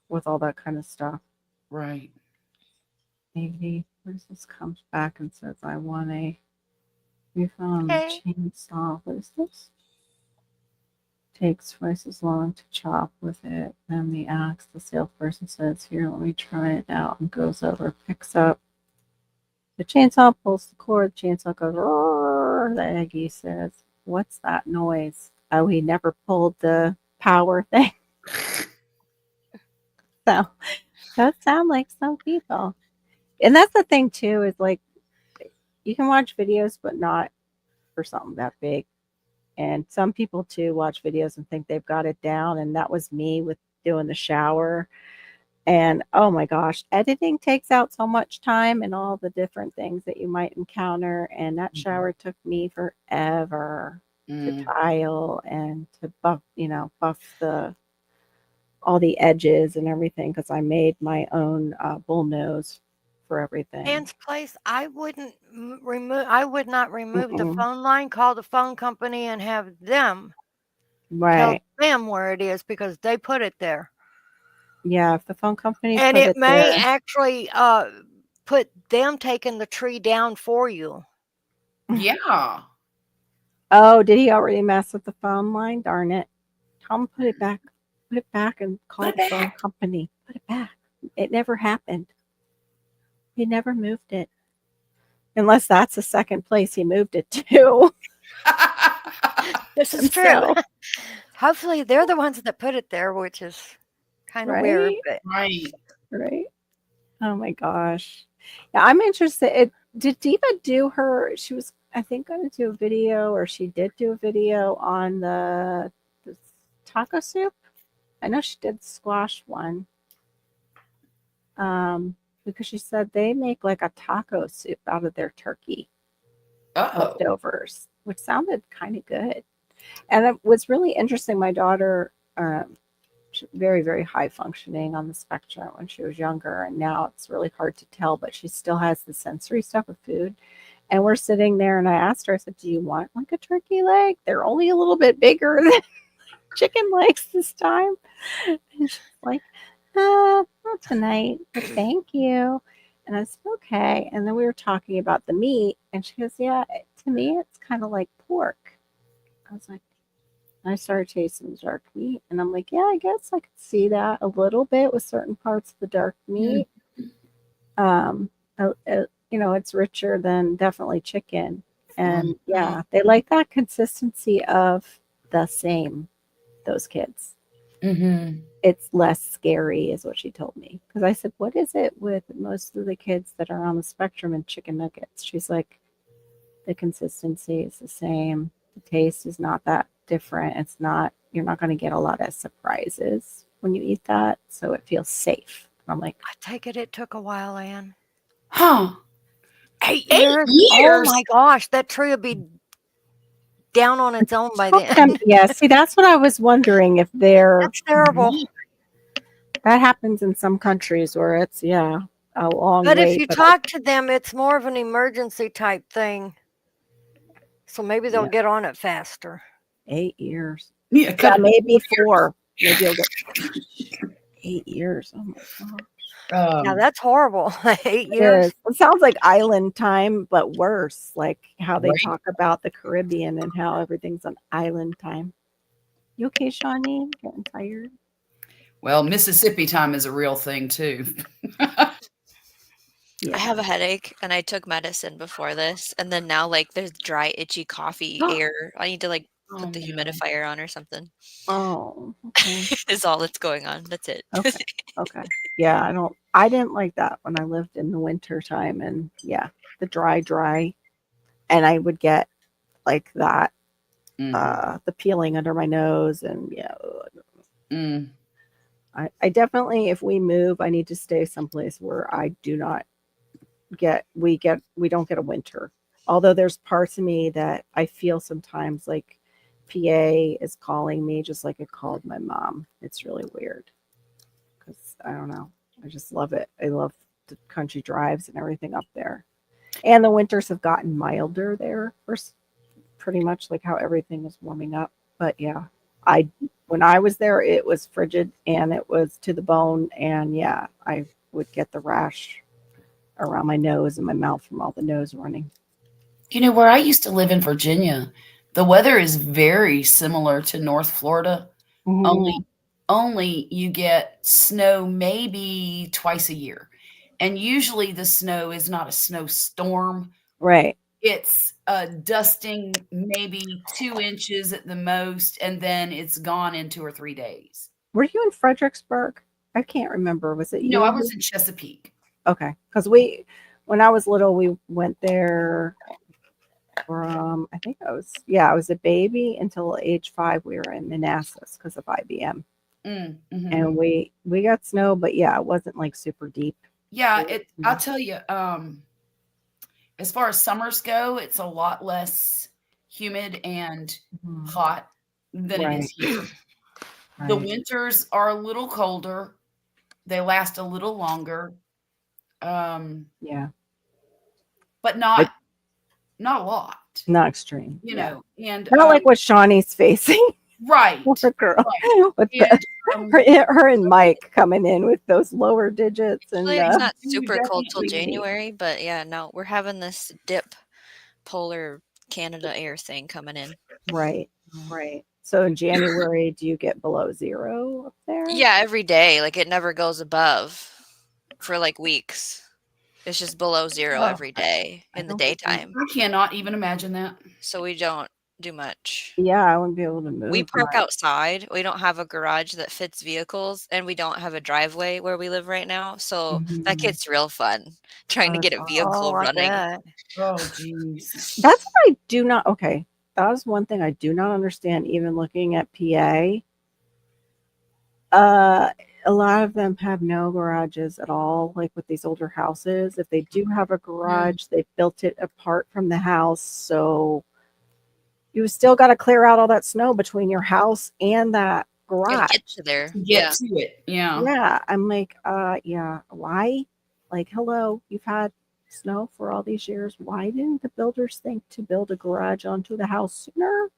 with all that kind of stuff. Right. Maybe what does this comes back and says I want a refund on the Okay. chainsaw. What is this? Takes twice as long to chop with it than the axe. The salesperson says, "Here, let me try it out," and goes over, picks up the chainsaw, pulls the cord. The chainsaw goes. Roar. The Aggie says, "What's that noise?" Oh, he never pulled the power thing. So does sound like some people. And that's the thing too, is like you can watch videos, but not for something that big. And some people too watch videos and think they've got it down. And that was me with doing the shower. And oh my gosh, editing takes out so much time and all the different things that you might encounter. And that shower took me forever to tile and to buff all the edges and everything because I made my own bull nose for everything. Anne's place, I wouldn't remove. I would not remove the Mm-mm. phone line. Call the phone company and have them tell Right. them where it is because they put it there, Yeah, if the phone company and put it it may there. actually put them taking the tree down for you. Yeah. Oh, did he already mess with the phone line? Darn it. Tell him put it back. Put it back and call Put the it phone back. company. Put it back. It never happened. He never moved it. Unless that's the second place he moved it to. This is And true. so, Hopefully, they're the ones that put it there, which is kind of weird. right? But Right. Right. Oh my gosh. Yeah, I'm interested. Did Diva do her? She was, I think, going to do a video, or she did do a video on the taco soup. I know she did the squash one. Because she said they make like a taco soup out of their turkey Oh. leftovers, which sounded kind of good. And it was really interesting. My daughter, she's very, very high functioning on the spectrum when she was younger, and now it's really hard to tell, but she still has the sensory stuff of food. And we're sitting there, and I asked her, I said, "Do you want like a turkey leg? They're only a little bit bigger than chicken legs this time." And she's like, "Not tonight, but thank you." And I said, "Okay." And then we were talking about the meat, and she goes, "Yeah, to me, it's kind of like pork." I was like, I started tasting the dark meat, and I'm like, "Yeah, I guess I could see that a little bit with certain parts of the dark meat." It's richer than definitely chicken. And yeah, they like that consistency of the same, those kids. Mm-hmm. It's less scary, is what she told me. Because I said, "What is it with most of the kids that are on the spectrum and chicken nuggets?" She's like, "The consistency is the same. The taste is not that different. You're not going to get a lot of surprises when you eat that. So it feels safe." I'm like, I take it took a while, Anne. Huh. 8 8 years? Oh years. my gosh, that tree will be down on its own by took then. them. Yeah, see, that's what I was wondering if That's terrible. that happens in some countries where it's, a long But wait. if you But talk to them, it's more of an emergency type thing. So maybe they'll Yeah. get on it faster. 8 years. Yeah, Yeah, cut it. maybe 4. Maybe you'll get 8 years. Oh my god. Yeah, that's horrible. 8 It years. is. It sounds like island time, but worse. Like how they Right. talk about the Caribbean and how everything's on island time. You okay, Shawnee? Getting tired? Well, Mississippi time is a real thing too. Yeah. I have a headache and I took medicine before this, and then now like there's dry, itchy coffee air. I need to like Oh, put the no. humidifier on or something. Oh, okay. Is all that's going on. That's it. Okay. Okay. Yeah, I didn't like that when I lived in the winter time, and yeah, the dry. And I would get like that, the peeling under my nose, and yeah. Mm. I definitely, if we move, I need to stay someplace where I do not we don't get a winter. Although there's parts of me that I feel sometimes like PA is calling me just like it called my mom. It's really weird because I don't know. I just love it. I love the country drives and everything up there. And the winters have gotten milder there, pretty much like how everything is warming up. But yeah, when I was there, it was frigid and it was to the bone. And yeah, I would get the rash around my nose and my mouth from all the nose running. You know, where I used to live in Virginia, the weather is very similar to North Florida. Only you get snow maybe twice a year. And usually the snow is not a snowstorm. Right. It's a dusting, maybe 2 inches at the most, and then it's gone in 2 or 3 days. Were you in Fredericksburg? I can't remember. Was it you? No, I was in Chesapeake. Okay. Because when I was little, we went there from, I think I was a baby until age 5. We were in Manassas because of IBM. Mm-hmm. And we got snow, but yeah, it wasn't like super deep. Yeah, I'll tell you, as far as summers go, it's a lot less humid and hot than it is here. The winters are a little colder. They last a little longer. Yeah. But not a lot. Not extreme. You know, and not like what Shawnee's facing. Right. Poor girl. Right. With her and Mike coming in with those lower digits. And It's not You super cold till definitely- January, but yeah, no, we're having this dip polar Canada air thing coming in. right. So in January, do you get below 0 up there? Yeah, every day. Like it never goes above for like weeks. It's just below 0 Oh, every day in the daytime. I cannot even imagine that. So we don't do much. Yeah, I wouldn't be able to move. We park much. outside. We don't have a garage that fits vehicles, and we don't have a driveway where we live right now. So that Mhm. gets real fun trying to get a vehicle Oh, I running. bet. Oh, jeez. That's what I do not. Okay, that was one thing I do not understand. Even looking at PA, a lot of them have no garages at all. Like with these older houses, if they do have a garage, they built it apart from the house, so you still got to clear out all that snow between your house and that You garage. get to there. Get Yeah. to it. Yeah. Yeah, I'm like, yeah, why? Like, hello, you've had snow for all these years. Why didn't the builders think to build a garage onto the house sooner?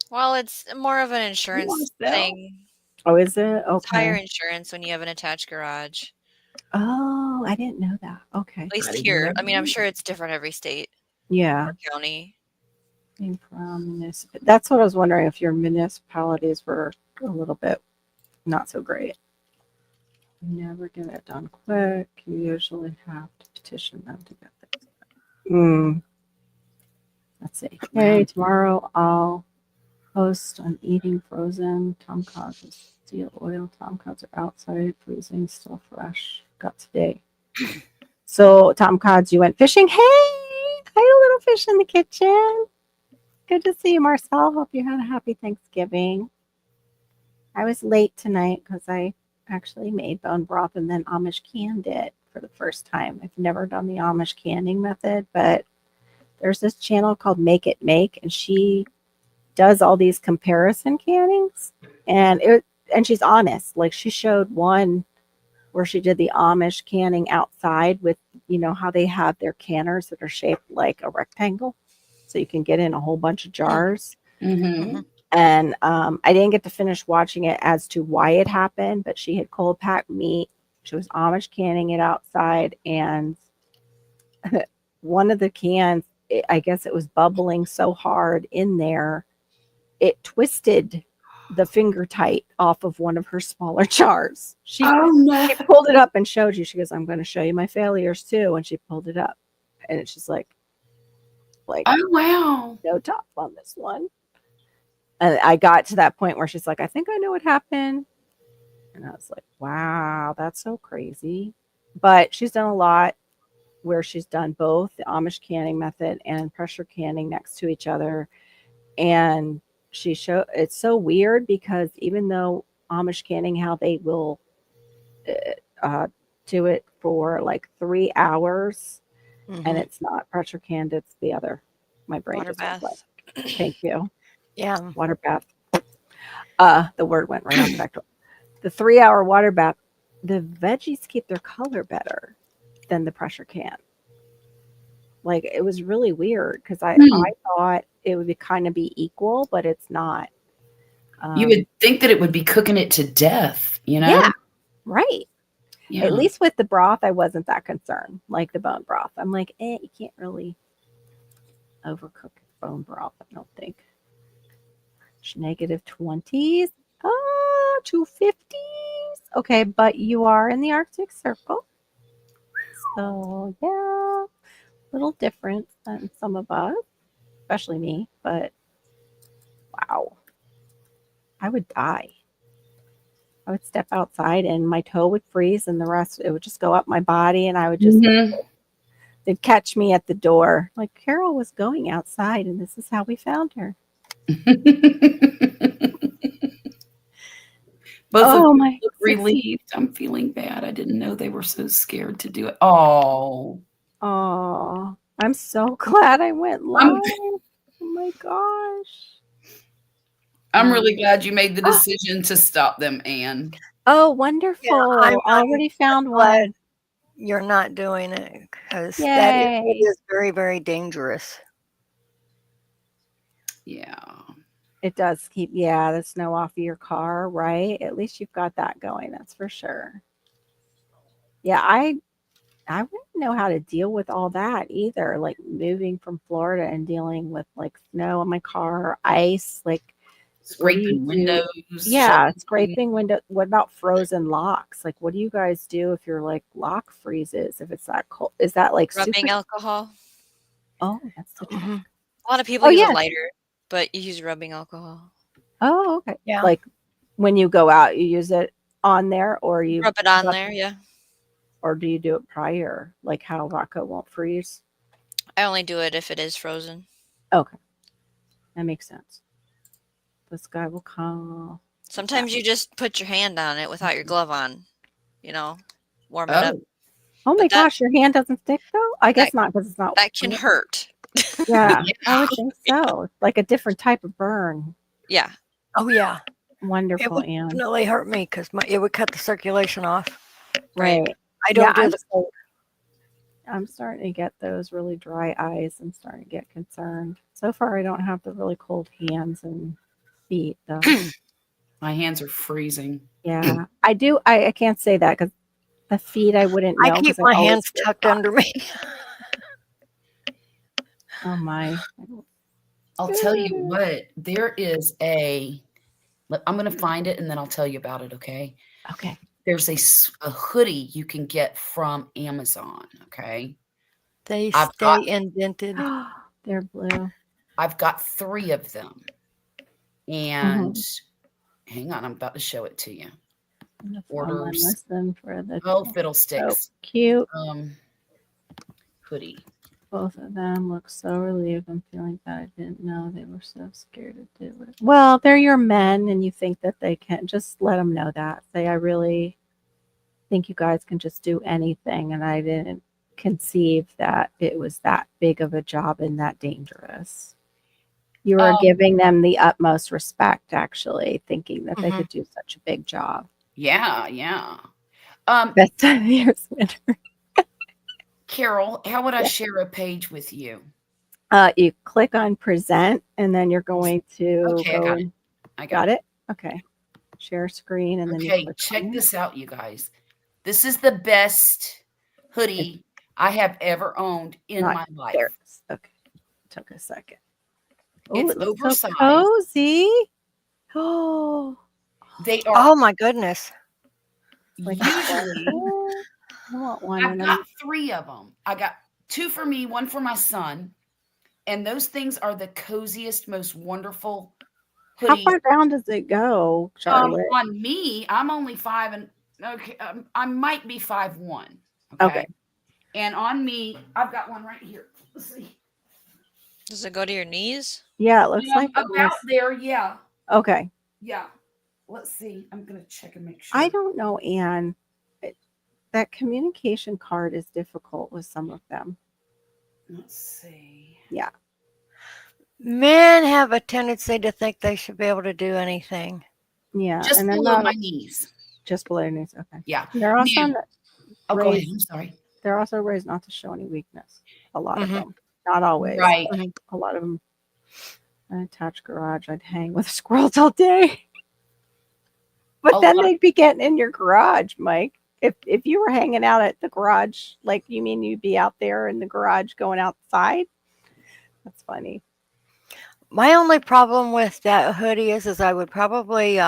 Well, it's more of an insurance sell. thing. Oh, is it? It's higher Okay. insurance when you have an attached garage. Oh, I didn't know that. Okay. At least I didn't here. know I mean, I'm that. sure it's different every state Yeah. or county. Came from That's what I was wondering, if your municipalities were a little bit not so great. You never get it done quick. You usually have to petition them to get things done. Let's see. Hey, tomorrow I'll post on eating frozen tomcats with steel oil. Tomcats are outside, freezing, still fresh. Got today. So tomcats, you went fishing. Hey, hi, little fish in the kitchen. Good to see you, Marcel. Hope you had a happy Thanksgiving. I was late tonight because I actually made bone broth and then Amish canned it for the first time. I've never done the Amish canning method, but there's this channel called Make It Make, and she does all these comparison cannings, and she's honest. Like, she showed one where she did the Amish canning outside with, you know, how they have their canners that are shaped like a rectangle, so you can get in a whole bunch of jars. Mm-hmm. And I didn't get to finish watching it as to why it happened, but she had cold packed meat. She was Amish canning it outside, and one of the cans, I guess it was bubbling so hard in there, it twisted the finger tight off of one of her smaller jars. She no. pulled it up and showed you. She goes, "I'm going to show you my failures too." And she pulled it up, and it's just like Oh, wow. no top on this one. And I got to that point where she's like, "I think I know what happened." And I was like, wow, that's so crazy. But she's done a lot where she's done both the Amish canning method and pressure canning next to each other. And it's so weird because even though Amish canning, how they will do it for like 3 hours, and it's not pressure canned, it's the other. My brain Water just went bath. blank. Thank you. Yeah. Water bath. The word went right out the back door. The 3 hour water bath, the veggies keep their color better. than the pressure can. Like it was really weird because I thought it would kind of be equal, but it's not. You would think that it would be cooking it to death, you know? Yeah, right. Yeah. At least with the broth, I wasn't that concerned. Like the bone broth, I'm like, you can't really overcook bone broth. I don't think. -20s, 250s. Okay, but you are in the Arctic Circle, so yeah, little different than some of us, especially me. But wow, I would die. I would step outside and my toe would freeze, and the rest it would just go up my body, and I would just they'd catch me at the door. Like Carol was going outside, and this is how we found her. Both of them my look relieved. I'm feeling bad. I didn't know they were so scared to do it. Oh, I'm so glad I went live. Oh my gosh. I'm really glad you made the decision to stop them, Anne. Oh, wonderful. I already found one. You're not doing it because Yay. it is very, very dangerous. Yeah. It does keep, the snow off of your car, right? At least you've got that going. That's for sure. Yeah, I wouldn't know how to deal with all that either. Like moving from Florida and dealing with like snow on my car, ice, like scraping windows. Yeah, scraping window. What about frozen locks? Like, what do you guys do if your like lock freezes? If it's that cold, is that like Rubbing alcohol. Oh, that's the trick. A lot of people use a lighter, but you use rubbing alcohol. Oh, okay. Yeah. Like when you go out, you use it on there, or you rub it on there. Yeah. Or do you do it prior? Like how vodka won't freeze? I only do it if it is frozen. Okay, that makes sense. This guy will come. Sometimes you just put your hand on it without your glove on. You know, warm it up. Oh my gosh, your hand doesn't stick though? I guess not because it's not. That can hurt. Yeah, I would think so. It's like a different type of burn. Yeah. Oh yeah. Wonderful, It would Anne. definitely hurt me because it would cut the circulation off. Right. I don't do the cold. I'm starting to get those really dry eyes. I'm starting to get concerned. So far, I don't have the really cold hands and feet though. My hands are freezing. Yeah, I do. I can't say that because the feet I wouldn't know. I keep my hands tucked under me. Oh my. I'll tell you what, there is I'm going to find it and then I'll tell you about it, okay? Okay. There's a hoodie you can get from Amazon, okay? They stay indented. They're blue. I've got 3 of them. And hang on, I'm about to show it to you. Orders. Listen for the fiddlesticks. So cute. Hoodie. Both of them look so relieved. I'm feeling bad. I didn't know they were so scared to do it. Well, they're your men, and you think that they can. Just let them know that. Say, I really think you guys can just do anything, and I didn't conceive that it was that big of a job and that dangerous. You are giving them the utmost respect, actually, thinking that they could do such a big job. Yeah, yeah. Best time of year's winter. Carol, how would I share a page with you? You click on present, and then you're going to go. I got it. Okay. Share screen, and then you check this out, you guys. This is the best hoodie I have ever owned in my life. There. Okay. Took a second. It's oversized. So cozy. Oh. They are. Oh my goodness. Like usually, I want one. I've got 3 of them. I got 2 for me, 1 for my son. And those things are the coziest, most wonderful hoodies. How far down does it go, Charlotte? On me, I'm only 5 and I might be 5'1". Okay. And on me, I've got one right here. Let's see. Does it go to your knees? Yeah, it looks like about there. Yeah. Okay. Yeah. Let's see. I'm gonna check and make sure. I don't know, Anne. That communication card is difficult with some of them. Let's see. Yeah. Men have a tendency to think they should be able to do anything. Yeah. Just and below my knees. Just below your knees. Okay. Yeah. They're also go ahead. I'm sorry. they're also raised not to show any weakness. A lot of Mhm. them, not always. Right. But a lot of them. An attached garage, I'd hang with squirrels all day. But A then lot of- they'd be getting in your garage, Mike. If you were hanging out at the garage, like you mean you'd be out there in the garage going outside? That's funny. My only problem with that hoodie is I would probably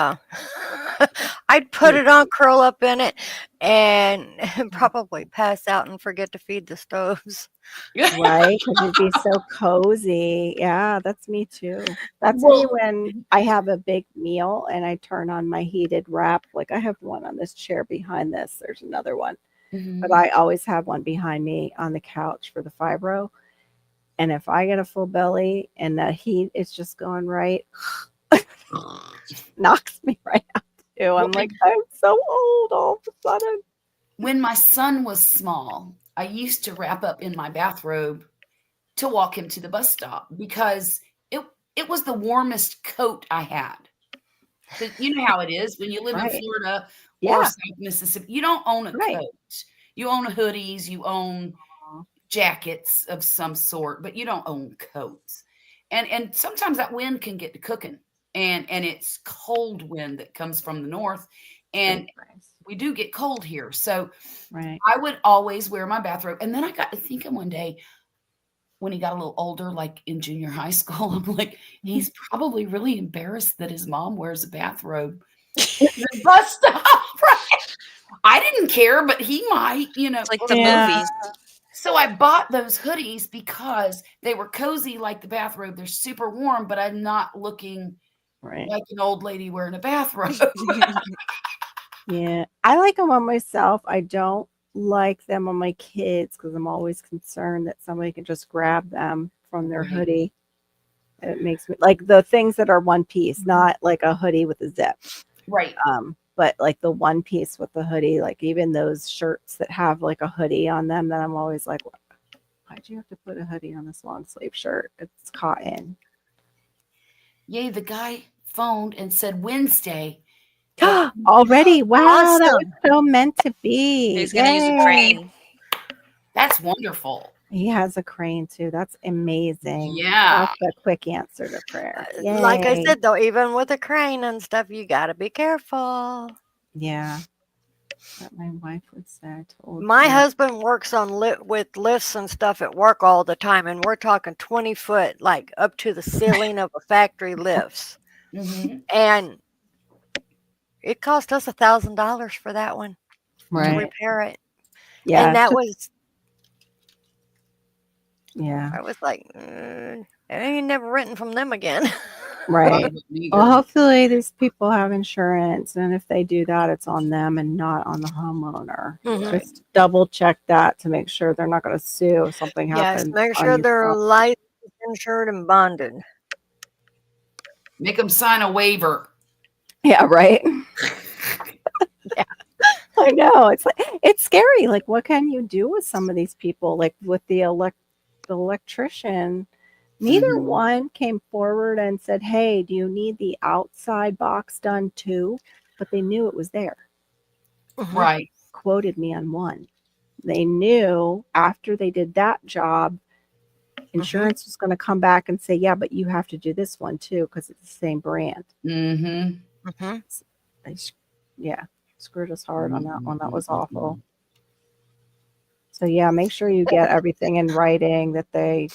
I'd put it on, curl up in it, and probably pass out and forget to feed the stoves. Right? Because it'd be so cozy. Yeah, that's me too. That's me Well- when I have a big meal and I turn on my heated wrap. Like I have one on this chair behind this. There's another one. But I always have one behind me on the couch for the fibro. And if I get a full belly and that heat is just going right, knocks me right out too. I'm like, I'm so old all of a sudden. When my son was small, I used to wrap up in my bathrobe to walk him to the bus stop because it was the warmest coat I had. But you know how it is when you live Right. in Florida or Yeah, South Mississippi. You don't own a Right. coat. You own hoodies, you own jackets of some sort, but you don't own coats. And sometimes that wind can get to cooking. And it's cold wind that comes from the north. And we do get cold here. So right. I would always wear my bathrobe. And then I got to thinking one day when he got a little older, like in junior high school, I'm like, he's probably really embarrassed that his mom wears a bathrobe at the bus stop. Right? I didn't care, but he might, It's like the Yeah. movies. So I bought those hoodies because they were cozy like the bathrobe. They're super warm, but I'm not looking Right. like an old lady wearing a bathrobe. Yeah. I like them on myself. I don't like them on my kids because I'm always concerned that somebody can just grab them from their Right. hoodie. It makes me like the things that are one piece, not like a hoodie with a zip. Right. But like the one piece with the hoodie, like even those shirts that have like a hoodie on them, that I'm always like, why'd you have to put a hoodie on this long sleeve shirt? It's cotton. Yay, the guy phoned and said Wednesday. Already. Wow, that was Awesome. so meant to be. He's gonna use a Yay. crane. That's wonderful. He has a crane too. That's amazing. Yeah. That's a quick answer to prayer. Like I Yay. said, though, even with a crane and stuff, you got to be careful. Yeah. That my wife would say. I told My you. husband works on with lifts and stuff at work all the time, and we're talking 20 foot, like up to the ceiling of a factory lifts. Mhm. And it cost us $1,000 for that one to Right. repair it. Yeah. And that was, Yeah. I was like, I ain't never renting from them again. Right. Me Well, either. hopefully these people have insurance, and if they do that, it's on them and not on the homeowner. Mhm. Just double check that to make sure they're not going to sue if something Yes, happens. make on sure your they're property. licensed, insured, and bonded. Make them sign a waiver. Yeah, right. Yeah, I know. It's like it's scary. Like, what can you do with some of these people? Like with the electrician, neither Mhm. one came forward and said, "Hey, do you need the outside box done too?" But they knew it was there. Mhm. Right. Quoted me on one. They knew after they did that job, insurance was going to come back and say, "Yeah, but you have to do this one too because it's the same brand." Mm-hmm. Mhm. They, yeah, screwed us hard on that one. That was awful. So yeah, make sure you get everything in writing that they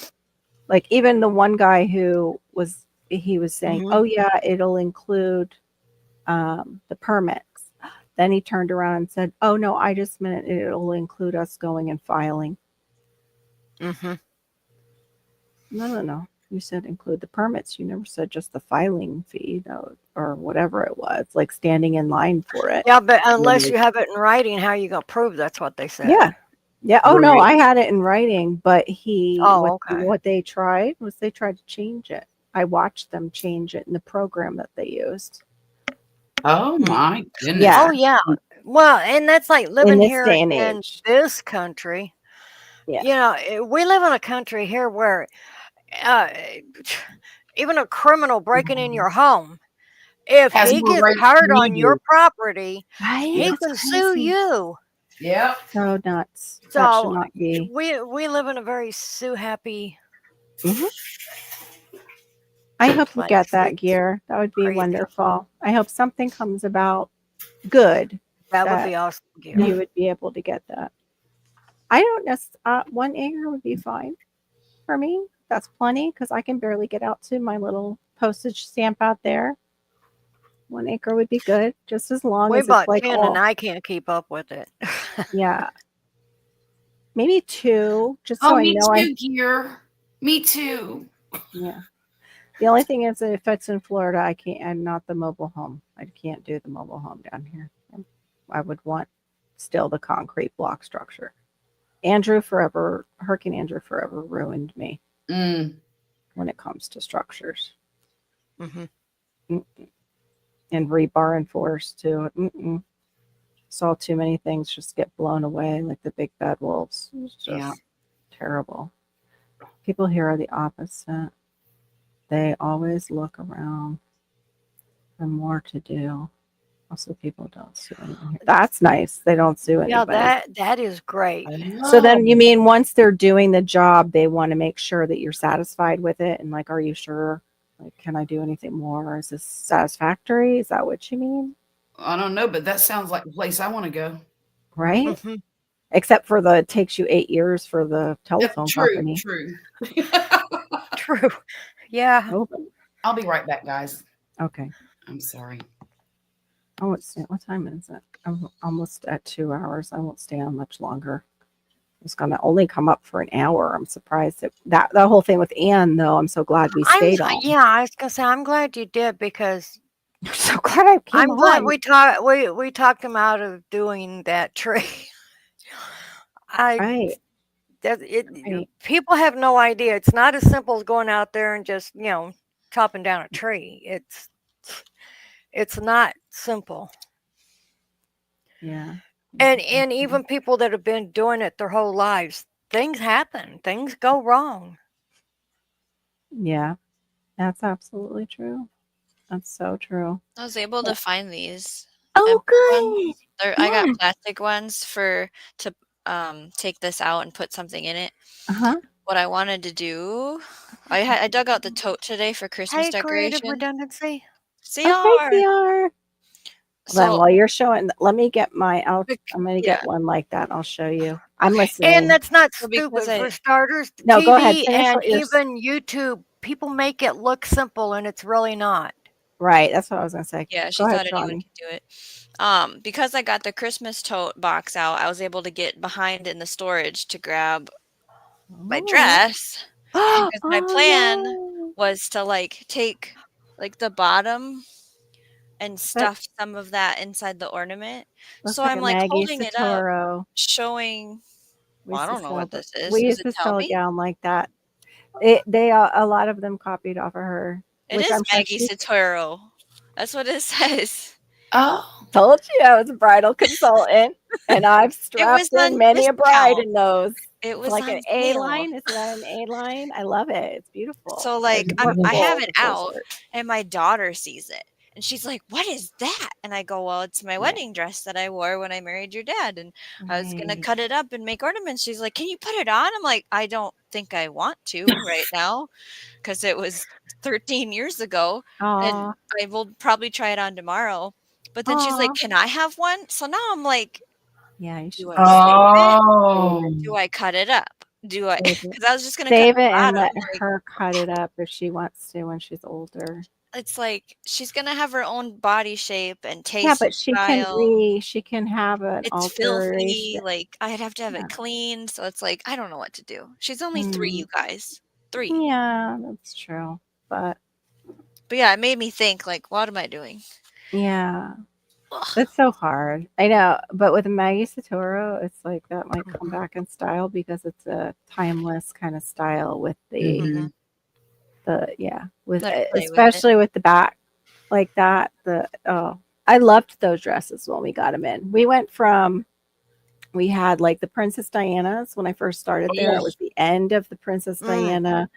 like. Even the one guy who was saying, Mhm. "Oh yeah, it'll include the permits." Then he turned around and said, "Oh no, I just meant it'll include us going and filing." Mhm. No. You said include the permits. You never said just the filing fee, though, or whatever it was, like standing in line for it. Yeah, but unless Right. you have it in writing, how are you going to prove that's what they said? Yeah. Yeah. Oh no, Right. I had it in writing, but Oh, okay. what they tried was they tried to change it. I watched them change it in the program that they used. Oh my goodness. Yeah. Oh, yeah. Well, and that's like living this here day and in age. this country. Yeah. You know, we live in a country here where uh, even a criminal breaking in your home, if Has he more gets rights hurt than you on your do. property, Right? he That's can sue crazy. you. Yep. So nuts. That should So not be. we live in a very Sue happy Mhm. I hope you place. get that It's gear. That would be crazy. wonderful. I hope something comes about good That would that be awesome gear. you would be able to get that. I don't necessarily, 1 acre would be fine for me. That's plenty because I can barely get out to my little postage stamp out there. 1 acre would be good, just as long We as it's bought like 10 all, and I can't keep up with it. yeah, maybe 2, just so Oh, I me know too, gear. Me too. yeah. The only thing is that if it's in Florida, I can't, and not the mobile home. I can't do the mobile home down here. I would want still the concrete block structure. Hurricane Andrew forever ruined me Mm. when it comes to structures. Mhm. Mm-mm. And rebar enforced too. Mm-mm. Saw too many things just get blown away like the big bad wolves. It was just Yeah. terrible. People here are the opposite. They always look around for more to do. Also, people don't sue anyone here. That's nice. They don't sue Yeah, anybody. that is great. I know. So then you mean once they're doing the job, they want to make sure that you're satisfied with it and like, are you sure? Like, can I do anything more? Is this satisfactory? Is that what you mean? I don't know, but that sounds like the place I want to go. Right? Mhm. Except for it takes you 8 years for the telephone True, company. true. True. Yeah. Oh, I'll be right back, guys. okay. I'm sorry. I won't stay. What time is it? I'm almost at 2 hours. I won't stay on much longer. It's gonna only come up for an hour. I'm surprised that whole thing with Anne though. I'm so glad we stayed on. Yeah, I was gonna say I'm glad you did because I'm so glad I came I'm glad on. we talked him out of doing that tree. Right. Right. People have no idea. It's not as simple as going out there and just, chopping down a tree. It's not simple. Yeah. And even people that have been doing it their whole lives, things happen. Things go wrong. Yeah. That's absolutely true. That's so true. I was able to find these. Oh, empty ones. good. I got Yeah. plastic ones to take this out and put something in it. Uh-huh. What I wanted to do, I dug out the tote today for Christmas Hey, creative decoration. redundancy. Okay, CR. CR. Then So while you're showing, let me get my out. I'm gonna yeah. get one like that. I'll show you. I'm And listening. that's not So because stupid. For I starters, No, go ahead. TV Finish and what you're even YouTube, people make it look simple and it's really not. right. That's what I was gonna say. yeah, she Go ahead, thought anyone Shawnee. could do it. Because I got the Christmas tote box out, I was able to get behind in the storage to grab my Oh. dress. Because my Oh, plan no. was to like take like the bottom and stuff some of that inside the ornament. Looks So like I'm a like Maggie holding it up, Satoro. showing. We Well, I used to don't know sell what the- this is. We Does used it to tell sell a me? gown like that. A lot of them copied off of her. It which is I'm sure Maggie she Satoro. That's what it says. Oh, told you I was a bridal consultant, and I've was strapped in on many a bride discount. in those. It It's was like on an A sale. line. Is that an A line? I love it. It's beautiful. So It's like I have wonderful it full out skirt. and my daughter sees it and she's like, "What is that?" And I go, "Well, it's my Yeah. wedding dress that I wore when I married your dad and I was going to Right. cut it up and make ornaments." She's like, "Can you put it on?" I'm like, "I don't think I want to right now because it was 13 years ago and Aw. I will probably try it on tomorrow." But then she's like, Aw. "Can I have one?" So now I'm like, Yeah, you should do I save it? oh, Do I cut it up? Do I? save it. Because I was just going to cut Save the it and bottom. let Like, her cut it up if she wants to when she's older. it's like she's gonna have her own body shape and taste Yeah, but and she can have an It's filthy. alteration. Like I'd have to have Yeah. it cleaned. So it's like I don't know what to do. She's only 3, Hmm. you guys. 3. Yeah, that's true. But But yeah, it made me think. Like, what am I doing? yeah, Ugh. that's so hard. I know, but with Maggie Satoro, it's like that might come back in style because it's a timeless kind of style with the Mhm. with Let her play with it. especially with the back like that. I loved those dresses when we got them in. We had like the Princess Diana's when I first started there. It Oh. was the end of the Princess Diana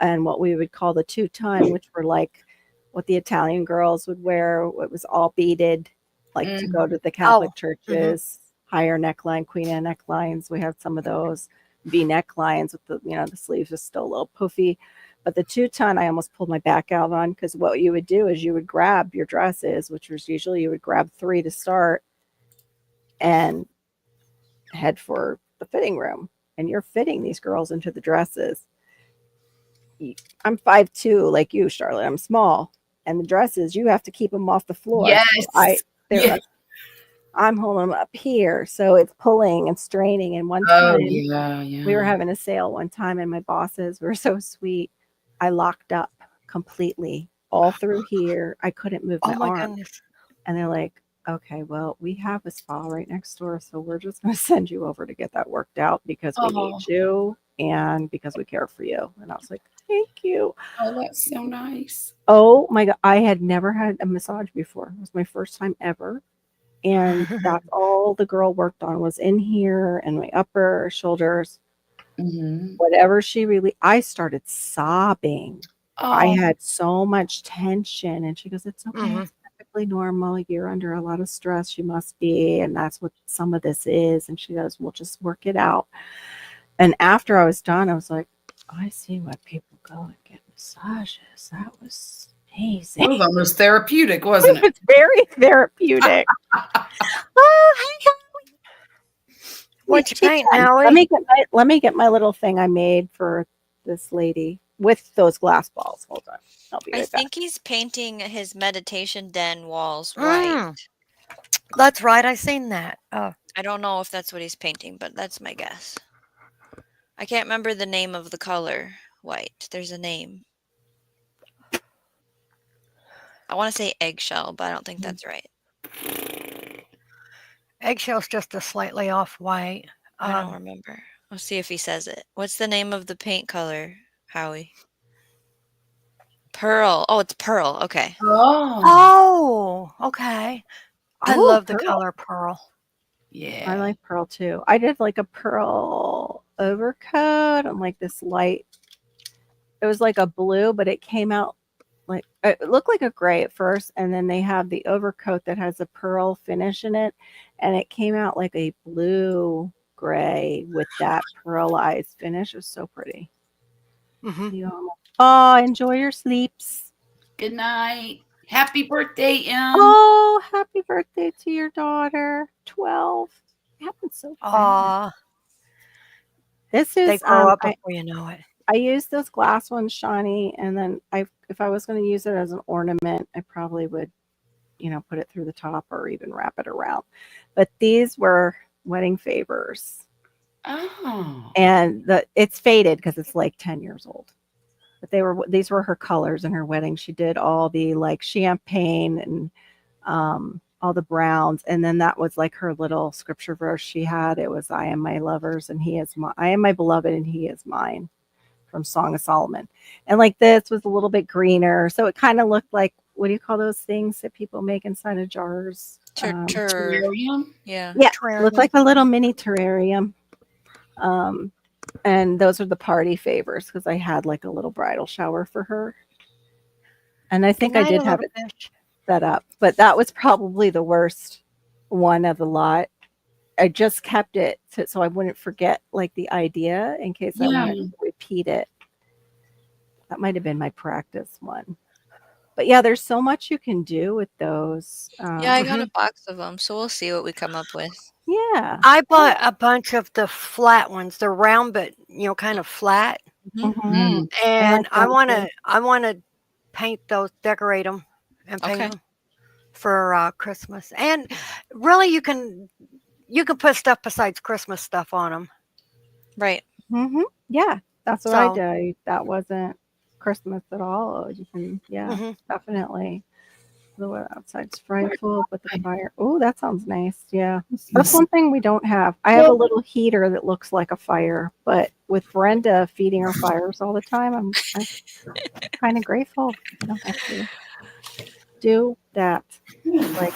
and what we would call the two-ton, which were like what the Italian girls would wear. It was all beaded, like to go to the Catholic churches, higher neckline, queen Anne necklines. We have some of those V necklines with the, the sleeves are still a little poofy. But the 2-ton, I almost pulled my back out on, because what you would do is you would grab your dresses, which was usually you would grab 3 to start and head for the fitting room. And you're fitting these girls into the dresses. I'm 5'2", like you, Charlotte. I'm small. And the dresses, you have to keep them off the floor. Yes. So I'm holding them up here. So it's pulling and straining. And one Oh, time yeah. we were having a sale one time, and my bosses were so sweet. I locked up completely all through here. I couldn't move my Oh my arm. goodness. And they're like, okay, well, we have a spa right next door, so we're just going to send you over to get that worked out because we Oh. need you and because we care for you. And I was like, thank you. Oh, that's so nice. Oh my God. I had never had a massage before. It was my first time ever. And that's all the girl worked on was in here and my upper shoulders. Mhm. Whatever she really, I started sobbing. I Oh, had so much tension. And she goes, it's okay. Mhm. It's perfectly normal. You're under a lot of stress. You must be. And that's what some of this is. And she goes, we'll just work it out. And after I was done, I was like, I see why people go and get massages. That was amazing. it was almost therapeutic, wasn't it? It's very therapeutic. What you Teach paint, them. Howie? Let me get my little thing I made for this lady with those glass balls. Hold on. I'll be I right back. think he's painting his meditation den walls Mm. white. That's right. I seen that. Oh, I don't know if that's what he's painting, but that's my guess. I can't remember the name of the color white. There's a name. I want to say eggshell, but I don't think that's right. eggshell's just a slightly off white. I don't remember. I'll see if he says it. What's the name of the paint color, Howie? Pearl. Oh, it's pearl. Okay. Oh, Oh, okay. I Ooh, love the pearl. color pearl. yeah. I like pearl too. I did like a pearl overcoat and like this light. It was like a blue, but it came out like it looked like a gray at first, and then they have the overcoat that has a pearl finish in it, and it came out like a blue gray with that pearlized finish. It was so pretty. Mhm. Oh, enjoy your sleeps. Good night. Happy birthday, Em. Oh, happy birthday to your daughter. 12. It happened so fast. Aw, This they is grow up before you know it. I used those glass ones, Shawnee, and then if I was going to use it as an ornament, I probably would, put it through the top or even wrap it around. But these were wedding favors, Oh. and it's faded because it's like 10 years old. But these were her colors in her wedding. She did all the like champagne and all the browns, and then that was like her little scripture verse she had. It was I am my lover's and he is my I am my beloved and he is mine, from Song of Solomon. And like this was a little bit greener, so it kind of looked like, what do you call those things that people make inside of jars? Terrarium? Yeah. Yeah, Terrarium. looked like a little mini terrarium. And those are the party favors because I had like a little bridal shower for her. And I think Good I night, did have little it fish. set up, but that was probably the worst one of the lot. I just kept it so I wouldn't forget like the idea in case I Yeah. wanted to repeat it. That might have been my practice one. But yeah, there's so much you can do with those. Yeah, I got a box of them, so we'll see what we come up with. Yeah. I bought a bunch of the flat ones. They're round, but kind of flat. Mhm. Mm. And I those want too. to, paint those, decorate them, and paint Okay. them for Christmas. And really, you can put stuff besides Christmas stuff on them. Right. Yeah, that's what I So- did. That wasn't Christmas at all. You can, yeah, Mhm. definitely. The weather outside's frightful, but the fire. Oh, that sounds nice. Yeah, that's one thing we don't have. I have a little heater that looks like a fire, but with Brenda feeding her fires all the time, I'm kind of grateful I don't have to do that. Like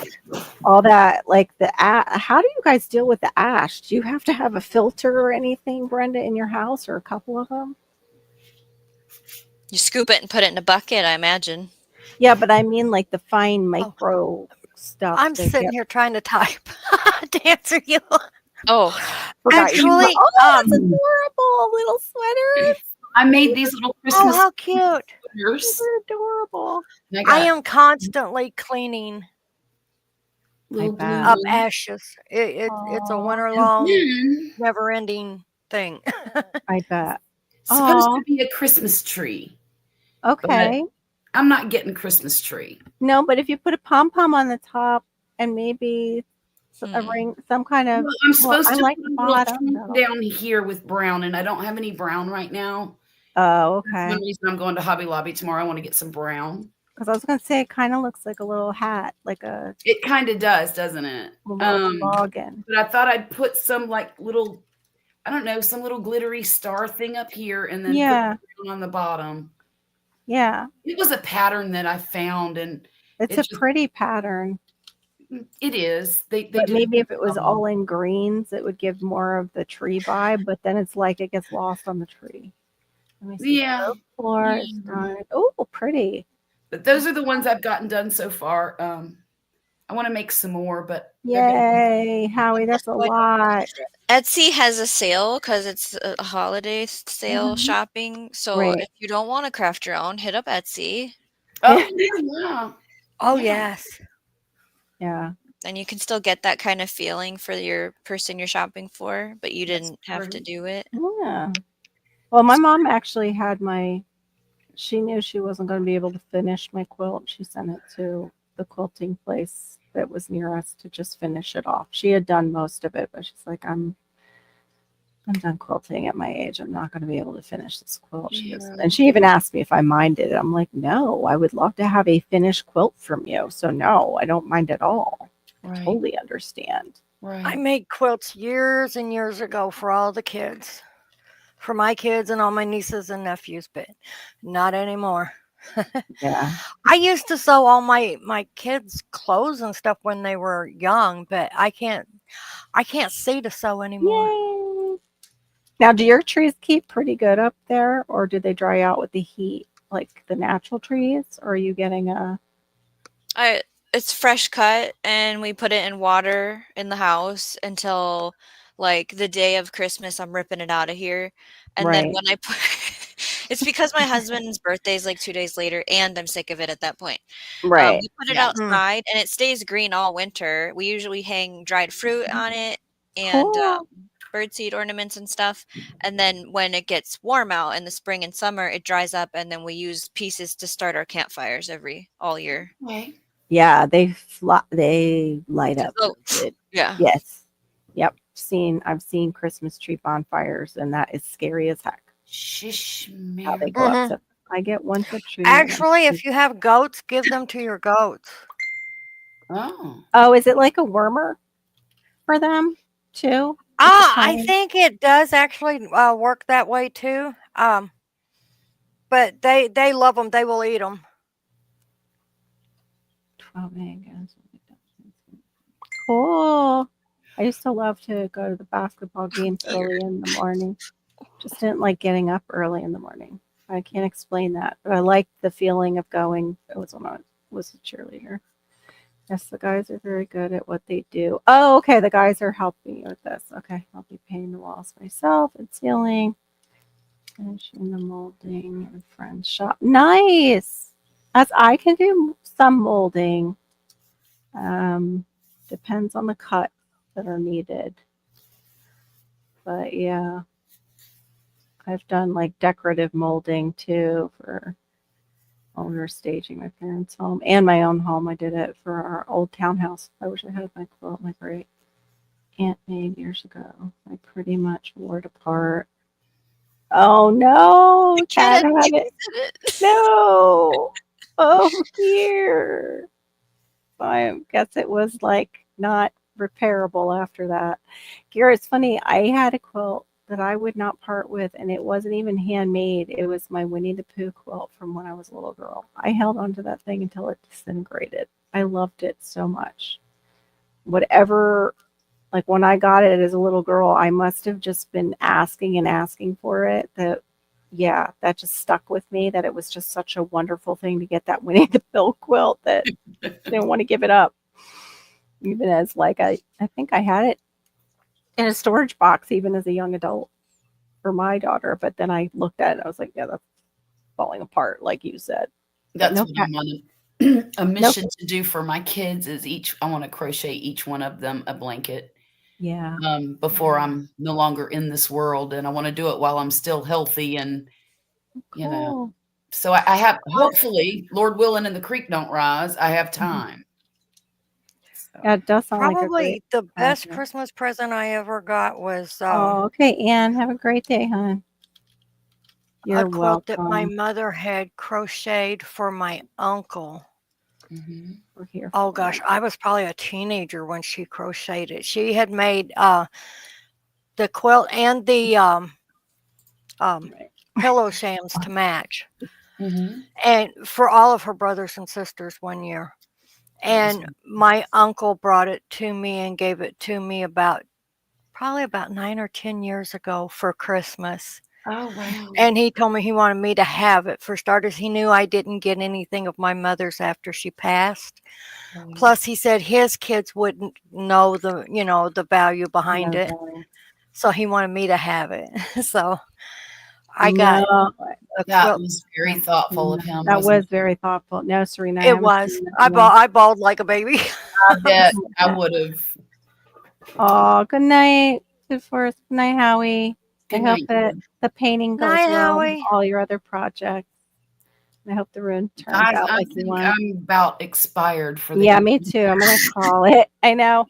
all that, like how do you guys deal with the ash? Do you have to have a filter or anything, Brenda, in your house, or a couple of them? You scoop it and put it in a bucket, I imagine. Yeah, but I mean like the fine micro stuff. I'm that sitting get- here trying to type. to answer you. Oh, Forgot you. Actually, Oh, that's adorable little sweaters. I made these little oh, Christmas how cute. sweaters. They're adorable. And I got am constantly cleaning little bet. blue up ones. ashes. It's a Aw. winter And long, then never ending thing. I bet. supposed Aw. to be a Christmas tree. Okay. I'm not getting Christmas tree. No, but if you put a pom pom on the top and maybe a Hmm. ring, some kind of. Well, I'm supposed I to like put the a little bottom, tree though. down here with brown, and I don't have any brown right now. Oh, That's okay. one reason I'm going to Hobby Lobby tomorrow. I want to get some brown. Because I was gonna say it kind of looks like a little hat, like a It kind of does, doesn't it? little login. But I thought I'd put some like little, I don't know, some little glittery star thing up here, and then Yeah. put brown on the bottom. Yeah, It was a pattern that I found, and it's it a just- pretty pattern. it is. They But did a maybe if good it was job. all in greens, it would give more of the tree vibe. But then it's like it gets lost on the tree. Let me see. Yeah. Floor is Yeah. done. Oh, pretty. But those are the ones I've gotten done so far. I want to make some more, but they're gonna- Yay, Howie, that's a lot. Etsy has a sale because it's a holiday sale Mhm. shopping. So Right. if you don't want to craft your own, hit up Etsy oh yeah. Oh, Yeah. yes. Yeah. and you can still get that kind of feeling for your person you're shopping for, but you That's didn't have to true. do it. Yeah. Well, my mom actually had she knew she wasn't going to be able to finish my quilt. She sent it to the quilting place that was near us to just finish it off. She had done most of it, but she's like, I'm done quilting at my age. I'm not going to be able to finish this quilt. She goes, Yeah. and she even asked me if I minded. I'm like, no, I would love to have a finished quilt from you. So no, I don't mind at all. I Right. totally understand. Right. I made quilts years and years ago for all the kids, for my kids and all my nieces and nephews, but not anymore. Yeah. I used to sew all my kids' clothes and stuff when they were young, but I can't see to sew anymore. Yay. Now, do your trees keep pretty good up there, or do they dry out with the heat, like the natural trees? Or are you getting a? It's fresh cut, and we put it in water in the house until like the day of Christmas. I'm ripping it out of here, and then Right. when I put, it's because my husband's birthday is like 2 days later, and I'm sick of it at that point. Right. We put it Yeah. outside, and it stays green all winter. We usually hang dried fruit on it and Cool. birdseed ornaments and stuff. And then when it gets warm out in the spring and summer, it dries up, and then we use pieces to start our campfires all year. Okay. Yeah, they light up. Oh, good. yeah. Yes. Yep. I've seen Christmas tree bonfires, and that is scary as heck. Shish, How they Mary. go up. Mhm. So I get one for tree. and one Actually, for- if you have goats, give them to your goats. Oh. Oh, is it like a wormer for them too? I time. think it does actually work that way too. But they love them. They will eat them. 12 eggs. Cool. I used to love to go to the basketball games early in the morning. Just didn't like getting up early in the morning. I can't explain that, but I liked the feeling of going. It was when I was a cheerleader. Yes, the guys are very good at what they do. Oh, okay. The guys are helping you with this. Okay. I'll be painting the walls myself and sealing. Finishing the molding in friend's shop. Nice. As I can do some molding. Depends on the cuts that are needed. But yeah. I've done like decorative molding too for when we were staging my parents' home and my own home. I did it for our old townhouse. I wish I had my quilt my great aunt made years ago. I pretty much wore it apart. Oh no, Chad had it. No. Oh here. I guess it was like not repairable after that. Gary, it's funny. I had a quilt that I would not part with, and it wasn't even handmade. It was my Winnie the Pooh quilt from when I was a little girl. I held onto that thing until it disintegrated. I loved it so much. Whatever, like when I got it as a little girl, I must have just been asking and asking for it. That just stuck with me, that it was just such a wonderful thing to get that Winnie the Pooh quilt that I didn't want to give it up. even as like I think I had it in a storage box even as a young adult for my daughter, but then I looked at it, I was like, yeah, that's falling apart, like you said. That's no what ca- I'm on a mission to do for my kids is I want to crochet each one of them a blanket Yeah. before I'm no longer in this world. And I want to do it while I'm still healthy and, you know, Cool. so I have, hopefully, Lord willing, and the creek don't rise, I have time. So, Yeah, it does sound like a great Probably the best project. Christmas present I ever got was Oh, okay, Anne, have a great day, hon. a You're quilt that my welcome. mother had crocheted for my uncle. mhm. We're here. Oh for gosh, it. I was probably a teenager when she crocheted it. She had made the quilt and the Right. pillow shams to match, Mhm. and for all of her brothers and sisters one year. That was And my uncle brought it to me and gave it to me probably about 9 or 10 years ago for Christmas. oh, wow. And he told me he wanted me to have it. For starters, he knew I didn't get anything of my mother's after she passed. Right. Plus, he said his kids wouldn't know the value behind No, it. darling. So he wanted me to have it. So I got No, a That quilt. was very thoughtful of him. that wasn't was very thoughtful. No, Serena, I It haven't was. seen that I in a while. bawled like a baby. I bet I would have. Oh, good night, good Forrest. Good night, Howie. Good I hope night. that the painting goes Night, well with Howie. all your other projects. I hope the room turns I out like you think want. I'm about expired for the Yeah, year. me too. I'm gonna call it. I know.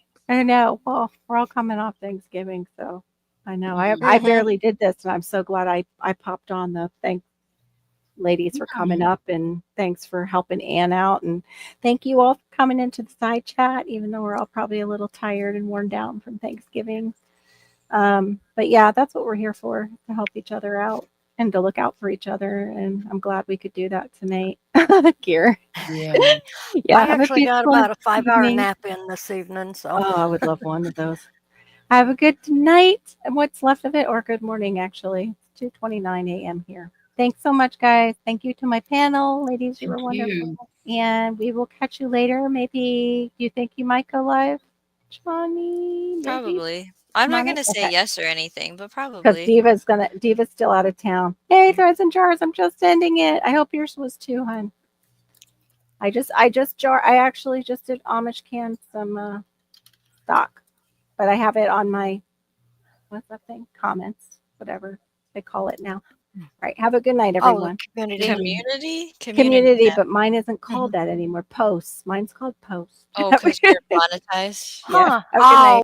Well, we're all coming off Thanksgiving, so I know. I Mhm. barely did this, and I'm so glad I popped on the thank ladies for coming up, and thanks for helping Ann out, and thank you all for coming into the side chat, even though we're all probably a little tired and worn down from Thanksgiving. But yeah, that's what we're here for, to help each other out and to look out for each other, and I'm glad we could do that tonight. Kier. Yeah. Yeah, I have a actually got peaceful about a 5-hour evening. nap in this evening. So Oh, I would love one of those. Have a good night and what's left of it, or good morning, actually. It's 2:29 a.m. here. Thanks so much, guys. Thank you to my panel. Ladies, you were Thank wonderful. you. And we will catch you later. Maybe, do you think you might go live, Johnny? Maybe? Probably. I'm not Money? gonna say Okay. yes or anything, but Because probably. Diva's still out of town. Hey, Threads and Jars, I'm just ending it. I hope yours was too, hon. I actually just did Amish can some stock, but I have it on my, what's that thing? Comments, whatever they call it now. All right. Have a good night, the everyone. community. Community. But mine isn't called that anymore. Posts. Mine's called Post. Oh, because you're monetized. Yeah. Huh. Have a good night. Oh.